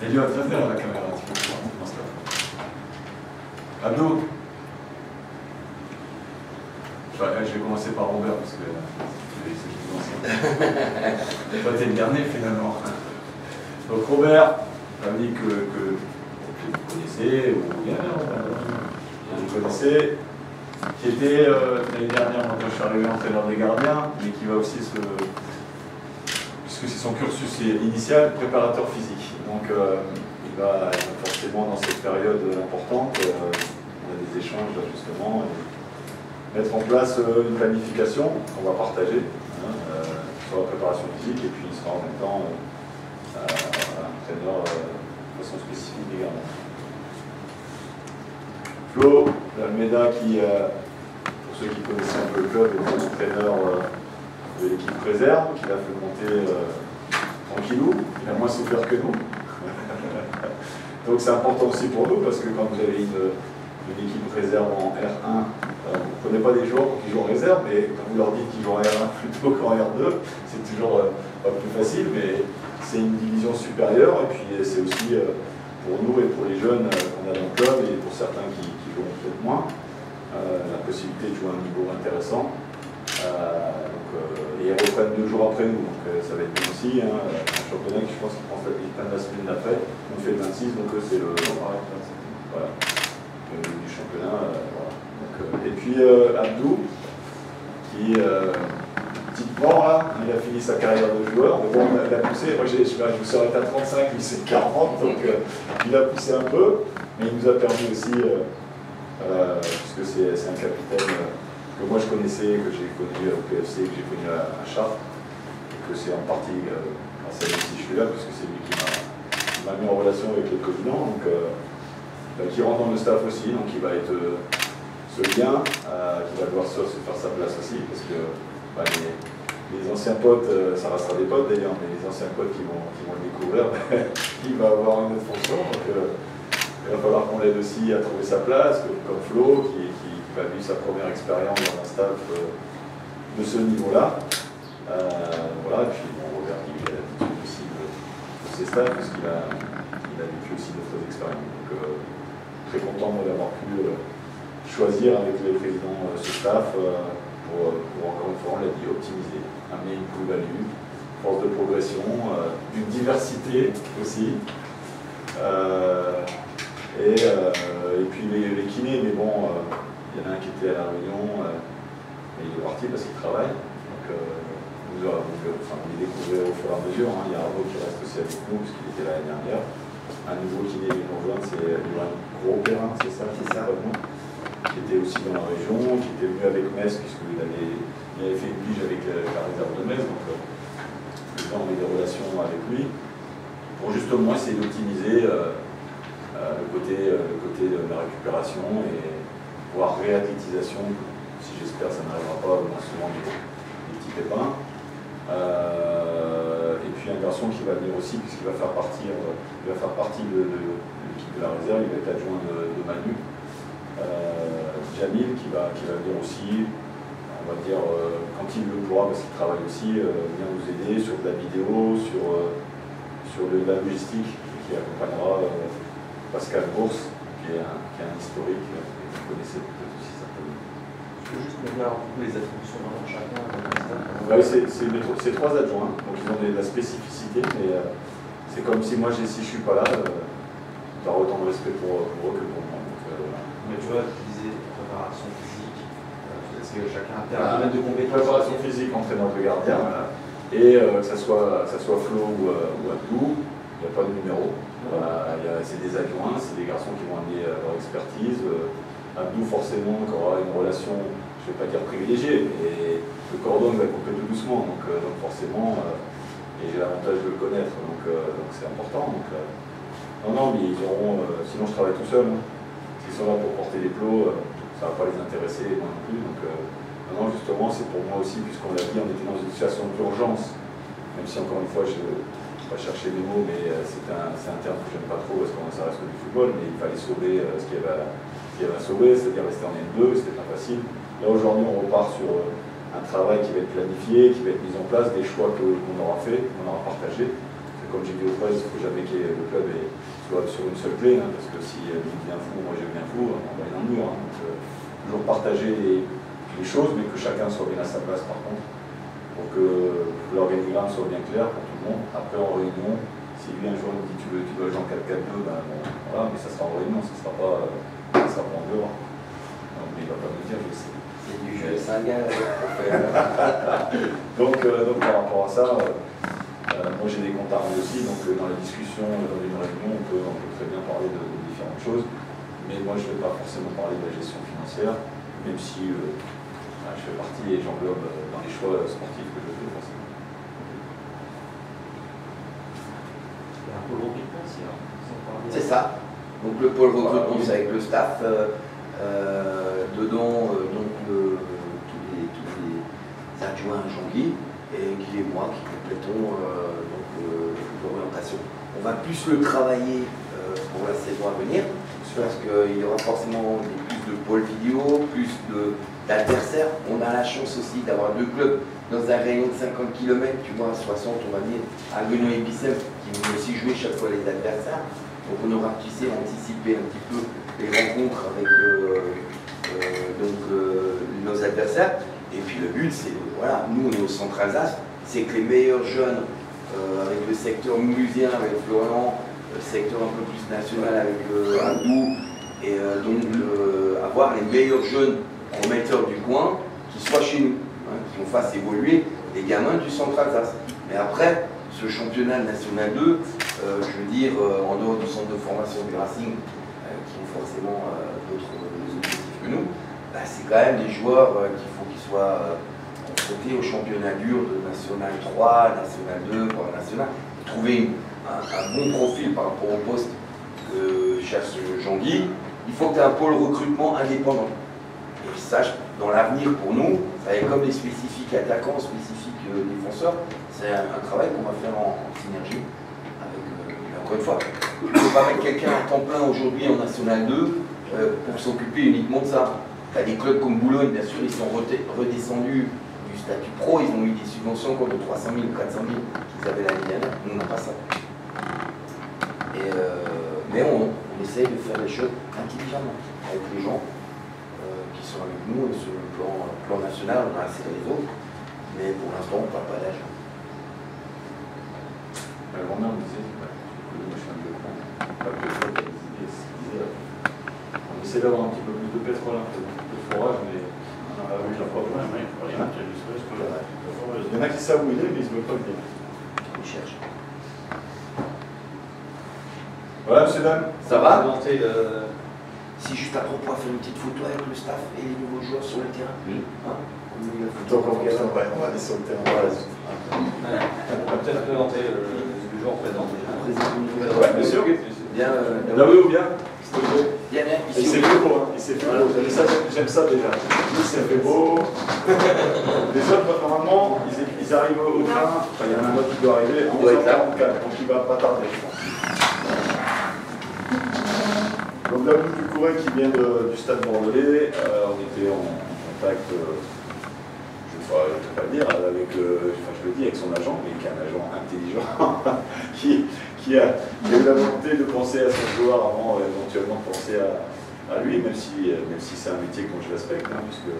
Elio, viens vers la caméra un petit peu. Mon staff. Abdou. Je vais commencer par Robert parce que c'est toi t'es le dernier finalement. Donc Robert, ami que vous connaissez, ou bien vous connaissez, qui était l'année dernière quand je suis arrivé entraîneur des gardiens, mais qui va aussi puisque c'est son cursus initial, préparateur physique. Donc il va forcément dans cette période importante, on a des échanges d'ajustement. Mettre en place une planification qu'on va partager sur la préparation physique et puis il sera en même temps entraîneur de façon spécifique des gardiens. Flo Almeida qui, pour ceux qui connaissent un peu le club, est entraîneur de l'équipe réserve, qui l'a fait monter tranquillou, il a moins souffert que nous. Donc c'est important aussi pour nous parce que quand vous avez une équipe réserve en R1, Vous ne prenez pas des joueurs qui jouent en réserve, mais quand vous leur dites qu'ils jouent en R1 plutôt qu'en R2, c'est toujours pas plus facile, mais c'est une division supérieure, et puis c'est aussi pour nous et pour les jeunes qu'on a dans le club, et pour certains qui jouent peut-être moins, la possibilité de jouer à un niveau intéressant. Et ils reprennent 2 jours après nous, donc ça va être bien aussi. Un championnat qui, je pense, qui prend la semaine d'après, on fait le 26, donc c'est le voilà, du championnat. Voilà. Donc, et puis Abdou, qui petite mort là, il a fini sa carrière de joueur, mais bon, il a poussé. Moi, je me suis arrêté à 35, lui c'est 40, donc il a poussé un peu, mais il nous a permis aussi, puisque c'est un capitaine que moi je connaissais, que j'ai connu au PFC, que j'ai connu à Chartres, et que c'est en partie grâce à lui si je suis là, puisque c'est lui qui m'a mis en relation avec le président, donc qui rentre dans le staff aussi, donc il va être ce lien, qui va devoir se faire sa place aussi, parce que les anciens potes, ça restera des potes d'ailleurs, mais les anciens potes qui vont le découvrir, il va avoir une autre fonction, donc il va falloir qu'on l'aide aussi à trouver sa place, comme Flo, qui va vivre sa première expérience dans un staff de ce niveau-là. Voilà, et puis bon, Robert qui a l'habitude aussi de ces staffs, puisqu'il a vécu aussi d'autres expériences. Donc très content d'avoir pu choisir avec les présidents ce staff pour encore une fois, on l'a dit, optimiser, amener une plus-value, force de progression, une diversité aussi. Et puis les kinés, mais bon, il y en a un qui était à La Réunion, mais il est parti parce qu'il travaille. Donc on les découvrait au fur et à mesure. Hein. Il y a Arnaud qui reste aussi avec nous, puisqu'il était l'année dernière. Un nouveau kiné qui nous rejoint, c'est Yoann Gros-Perrin, c'est ça, qui était aussi dans la région, qui était venu avec Metz, puisqu'il avait fait une pige avec la réserve de Metz. Donc on a des relations avec lui, pour justement essayer d'optimiser le côté de la récupération et voire réathlétisation, si j'espère ça n'arrivera pas, au moins souvent des petits pépins. Et puis un garçon qui va venir aussi, puisqu'il va faire partie de l'équipe de la réserve, il va être adjoint de Manu. Jamil qui va venir aussi, on va dire, quand il le pourra, parce qu'il travaille aussi, venir nous aider sur de la vidéo, sur de la logistique, qui accompagnera Pascal Bourse, qui est un historique, que vous connaissez peut-être aussi certainement. Je peux juste me dire les attributions dans chacun. C'est 3 adjoints, donc ils ont de la spécificité, mais c'est comme si moi, si je ne suis pas là, j'aurai autant de respect pour eux que pour moi. Donc, mais tu vois, tu disais préparation physique, est-ce que chacun a un domaine de compétences? Préparation physique, entraîneur de gardien, voilà. Et que ça soit Flo ou Abdou, il n'y a pas de numéro. C'est des adjoints, c'est des garçons qui vont amener leur expertise. Abdou, forcément, qui aura une relation, je ne vais pas dire privilégiée, mais le cordon va couper tout doucement, donc forcément, et j'ai l'avantage de le connaître, donc c'est important. Donc, non, mais ils auront, sinon je travaille tout seul. Hein. S'ils sont là pour porter les plots, ça ne va pas les intéresser, moi non plus. Donc, non, justement, c'est pour moi aussi, puisqu'on l'a dit, on était dans une situation d'urgence, même si encore une fois, je ne vais pas chercher les mots, mais c'est un terme que je n'aime pas trop, parce que ça reste que du football, mais il fallait sauver ce qu'il y avait à sauver, c'est-à-dire rester en N2, c'était pas facile. Là, aujourd'hui, on repart sur un travail qui va être planifié, qui va être mis en place, des choix qu'on aura fait, qu'on aura partagé. Comme j'ai dit aux fraises, il ne faut jamais que le club soit sur une seule clé, hein, parce que si lui devient fou, moi je deviens fou, on va aller dans le mur. Hein. Donc, toujours partager les choses, mais que chacun soit bien à sa place par contre, pour que l'organigramme soit bien clair pour tout le monde. Après en réunion, si lui un jour il me dit tu dois jouer en 4-4-2, ben bon, voilà, mais ça sera en réunion, ça sera pas en dehors. Donc, mais il ne va pas me dire, je sais. C'est du jeu, c'est un gars pour faire. donc par rapport à ça, moi j'ai des comptes à rendre aussi, donc dans la discussion, dans une réunion, on peut très bien parler de différentes choses, mais moi je ne vais pas forcément parler de la gestion financière, même si je fais partie et j'englobe dans les choix sportifs que je fais forcément. Il y a un pôle recrutement aussi, hein. C'est ça. Donc le pôle recrutement, c'est avec le staff. Dedans, tous les adjoints Jean-Guy et Guy et moi qui complétons l'orientation. On va plus le travailler pour la saison à venir, Je pense qu'il y aura forcément plus de pôles vidéo, plus d'adversaires. On a la chance aussi d'avoir deux clubs dans un rayon de 50 km, tu vois, à 60, on va dire, à Guenon et Bicêtre, qui vont aussi jouer chaque fois les adversaires. Donc on aura, tu sais, anticipé un petit peu les rencontres avec nos adversaires. Et puis le but, c'est, voilà, nous on est au centre Alsace, c'est que les meilleurs jeunes, avec le secteur mulhousien, avec Florian, le secteur un peu plus national avec Andou, et donc avoir les meilleurs jeunes prometteurs du coin qui soient chez nous, hein, qui nous fassent évoluer les gamins du centre Alsace. Mais après, ce championnat national 2, je veux dire, en dehors du centre de formation du Racing, qui ont forcément d'autres objectifs que nous, bah, c'est quand même des joueurs qu'il faut qu'ils soient confrontés au championnat dur de National 3, National 2, voire National, trouver un bon profil par rapport au poste que cherche Jean-Guy. Il faut que tu aies un pôle recrutement indépendant. Et ça, dans l'avenir pour nous, ça va être comme les spécifiques attaquants, spécifiques défenseurs, c'est un travail qu'on va faire en synergie avec, encore une fois, il ne faut pas mettre quelqu'un à temps plein aujourd'hui en National 2 pour s'occuper uniquement de ça. Tu as des clubs comme Boulogne, bien sûr, ils sont redescendus du statut pro, ils ont eu des subventions comme de 300 000 ou 400 000 qu'ils avaient l'année dernière. Nous, on n'a pas ça. Et, mais on essaye de faire les choses intelligemment avec les gens qui sont avec nous. Et sur le plan national, on a assez les autres, mais pour l'instant, on ne parle pas d'âge. La grand-mère me disait, moi je suis un peu con, pas que je vois des idées, on essaie d'avoir un petit peu plus de pétrole, un peu de forage, mais on a vu la fois. Il y en a qui savent où il est, mais ils ne veulent pas le dire. Ils cherchent. Voilà, monsieur, dame. Ça va? Si juste après, on pourra faire une petite photo avec le staff et les nouveaux joueurs sur le terrain. Oui. Hein? On va aller sur le terrain. Voilà. on va peut-être présenter le joueur présent. Ouais, bien sûr. Bien, Daoud, bien. bien, Il s'est fait beau, hein. Il s'est fait beau. J'aime ça déjà. Il s'est fait beau. Les autres, normalement, ils arrivent au train. Enfin, il y en a un autre qui doit arriver en 11h44, donc il va pas tarder, je pense. Donc Daoud Ducouret qui vient du stade bordelais, on était en contact, je ne vais pas le dire, avec, enfin je le dis, avec son agent, mais qui est un agent intelligent, qui a eu la volonté de penser à son joueur avant éventuellement de penser à lui, même si c'est un métier que je respecte, hein, puisque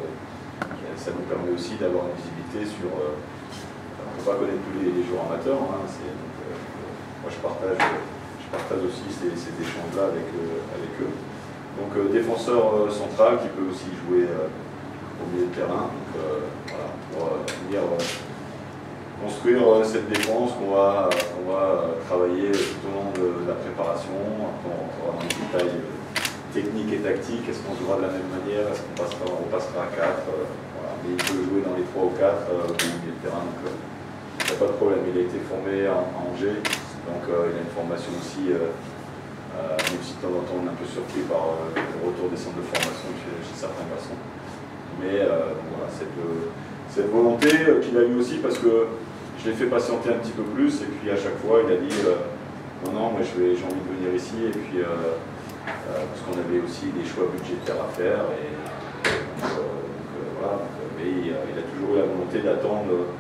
ça nous permet aussi d'avoir une visibilité sur... on ne peut pas connaître tous les joueurs amateurs, hein, moi je partage aussi ces échanges-là avec eux. Donc défenseur central qui peut aussi jouer au milieu de terrain. Donc, voilà, pour venir construire cette défense qu'on va travailler tout au long de la préparation. Après, on rentrera dans les détails techniques et tactiques. Est-ce qu'on jouera de la même manière? Est-ce qu'on passera à 4? Voilà. Mais il peut jouer dans les 3 ou 4 au milieu de terrain. Donc il n'y a pas de problème. Il a été formé à Angers. Donc il a une formation aussi, même si de temps en temps on est un peu surpris par le retour des centres de formation chez certains garçons. Mais voilà, cette volonté qu'il a eu aussi, parce que je l'ai fait patienter un petit peu plus, et puis à chaque fois il a dit non, moi j'ai envie de venir ici, et puis parce qu'on avait aussi des choix budgétaires à faire, et voilà, mais il a toujours eu la volonté d'attendre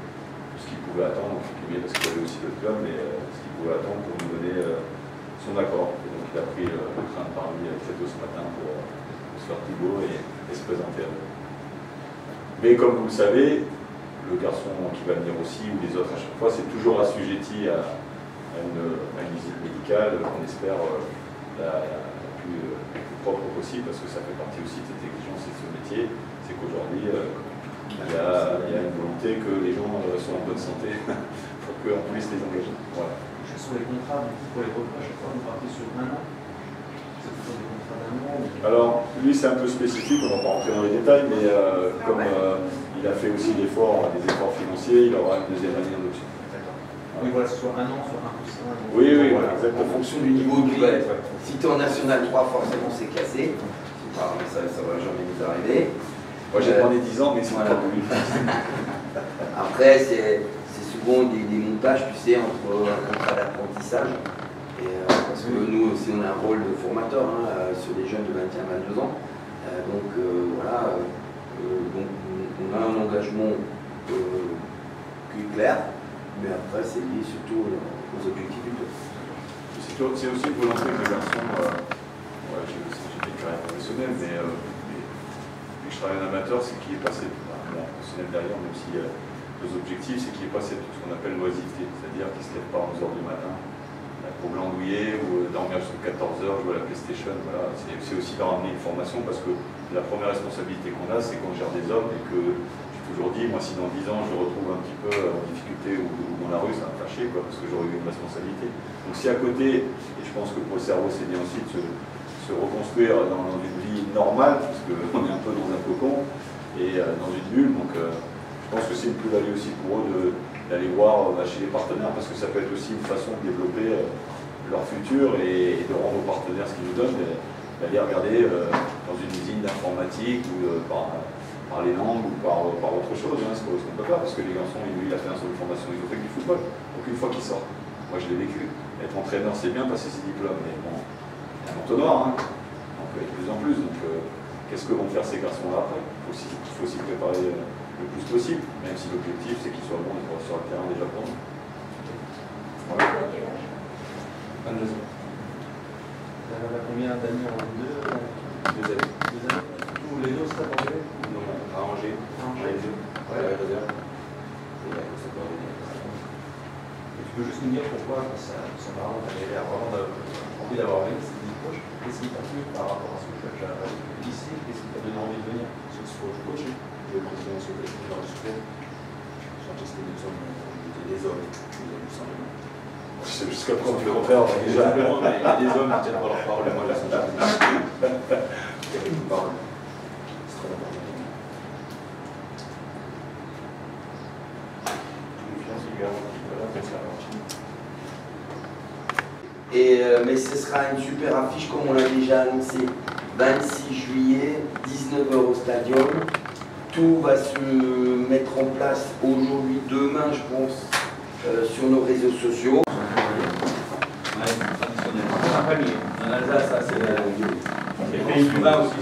ce qu'il pouvait attendre, parce qu'il avait aussi le club, mais ce qu'il pouvait attendre pour nous donner son accord. Et donc il a pris le train de Paris très tôt ce matin pour se faire Thibaut et se présenter à nous. Mais comme vous le savez, le garçon qui va venir aussi, ou les autres à chaque fois, c'est toujours assujetti à une visite médicale, on espère la plus propre possible, parce que ça fait partie aussi de cette exigence et de ce métier, c'est qu'aujourd'hui, il y a une volonté que les gens soient en bonne santé pour qu'on puisse les engager. Voilà. Je sur les contrats, du coup, pour les repas, à chaque fois, vous partez sur 1 an. C'est toujours des contrats d'1 an. Alors, lui, c'est un peu spécifique, on ne va pas rentrer dans les détails, mais comme il a fait aussi des efforts financiers, il aura une deuxième année en option. D'accord. Oui, voilà, soit 1 an, soit 1 plus 1. Oui, voilà, exactement. En fonction du niveau qui va être. Si tu es en National 3, forcément c'est cassé. Ça va jamais nous arriver. Moi j'ai demandé 10 ans, mais c'est voilà. pas plus. Après, c'est souvent des montages, tu sais, entre un contrat d'apprentissage Et, parce que nous aussi, on a un rôle de formateur sur les jeunes de 21 à 22 ans. Donc voilà, donc, on a un engagement qui est clair, mais après, c'est lié surtout aux objectifs du club. C'est aussi une volonté que les garçons, j'ai des carrières professionnelles, mais je travaille en amateur, c'est qu'il est passé, professionnel derrière, même s'il y a deux objectifs, c'est qu'il est passé tout ce qu'on appelle l'oisiveté, c'est-à-dire qu'il ne se lève pas à 11h du matin pour glandouiller ou dormir jusqu'à 14h, jouer à la PlayStation. Voilà. C'est aussi leur amener une formation parce que la première responsabilité qu'on a, c'est qu'on gère des hommes et que j'ai toujours dit, moi si dans 10 ans je me retrouve un petit peu en difficulté ou dans la rue, ça va me fâcher parce que j'aurais eu une responsabilité. Donc si à côté, et je pense que pour le cerveau c'est bien aussi de se reconstruire dans une vie normale, parce qu'on est un peu dans un cocon et dans une bulle, donc je pense que c'est une plus-value aussi pour eux d'aller voir chez les partenaires, parce que ça peut être aussi une façon de développer leur futur et de rendre aux partenaires ce qu'ils nous donnent, d'aller regarder dans une usine d'informatique ou par les langues ou par autre chose, ce qu'on peut faire, parce que les garçons, lui, il a fait un centre de formation, ils ont fait du football. Donc une fois qu'il sort, moi je l'ai vécu, être entraîneur c'est bien, passer ses diplômes, mais bon, il y a un entonnoir, donc de plus en plus, donc qu'est-ce que vont faire ces garçons-là après? Il faut s'y préparer le plus possible, même si l'objectif c'est qu'ils soient bons sur le terrain déjà pour nous. Voilà. 22 ans. Vous avez combien d'années en deux? 2 années. 2 années. Tous les deux, c'est à Angers? Non, à Angers. Angers. Ouais, Tu peux juste nous dire pourquoi son parent avait envie d'avoir envie de se dire coach? Qu'est-ce qui t'a plu par rapport à ce que tu as fait au lycée? Qu'est-ce qui t'a donné envie de venir? C'est ce que je coach, je vais continuer sur le sport. Des hommes, c'est jusqu'à prendre le contraire, déjà. Il y a des hommes qui tiennent pas leur parole, et moi je sens jamais. Une parole. C'est très important. Confiance également qui va là pour faire partie. Et, mais ce sera une super affiche, comme on l'a déjà annoncé, 26 juillet, 19h au stadium. Tout va se mettre en place aujourd'hui, demain, je pense, sur nos réseaux sociaux. Ouais, traditionnel. En Alsace, ça c'est les pays du vin aussi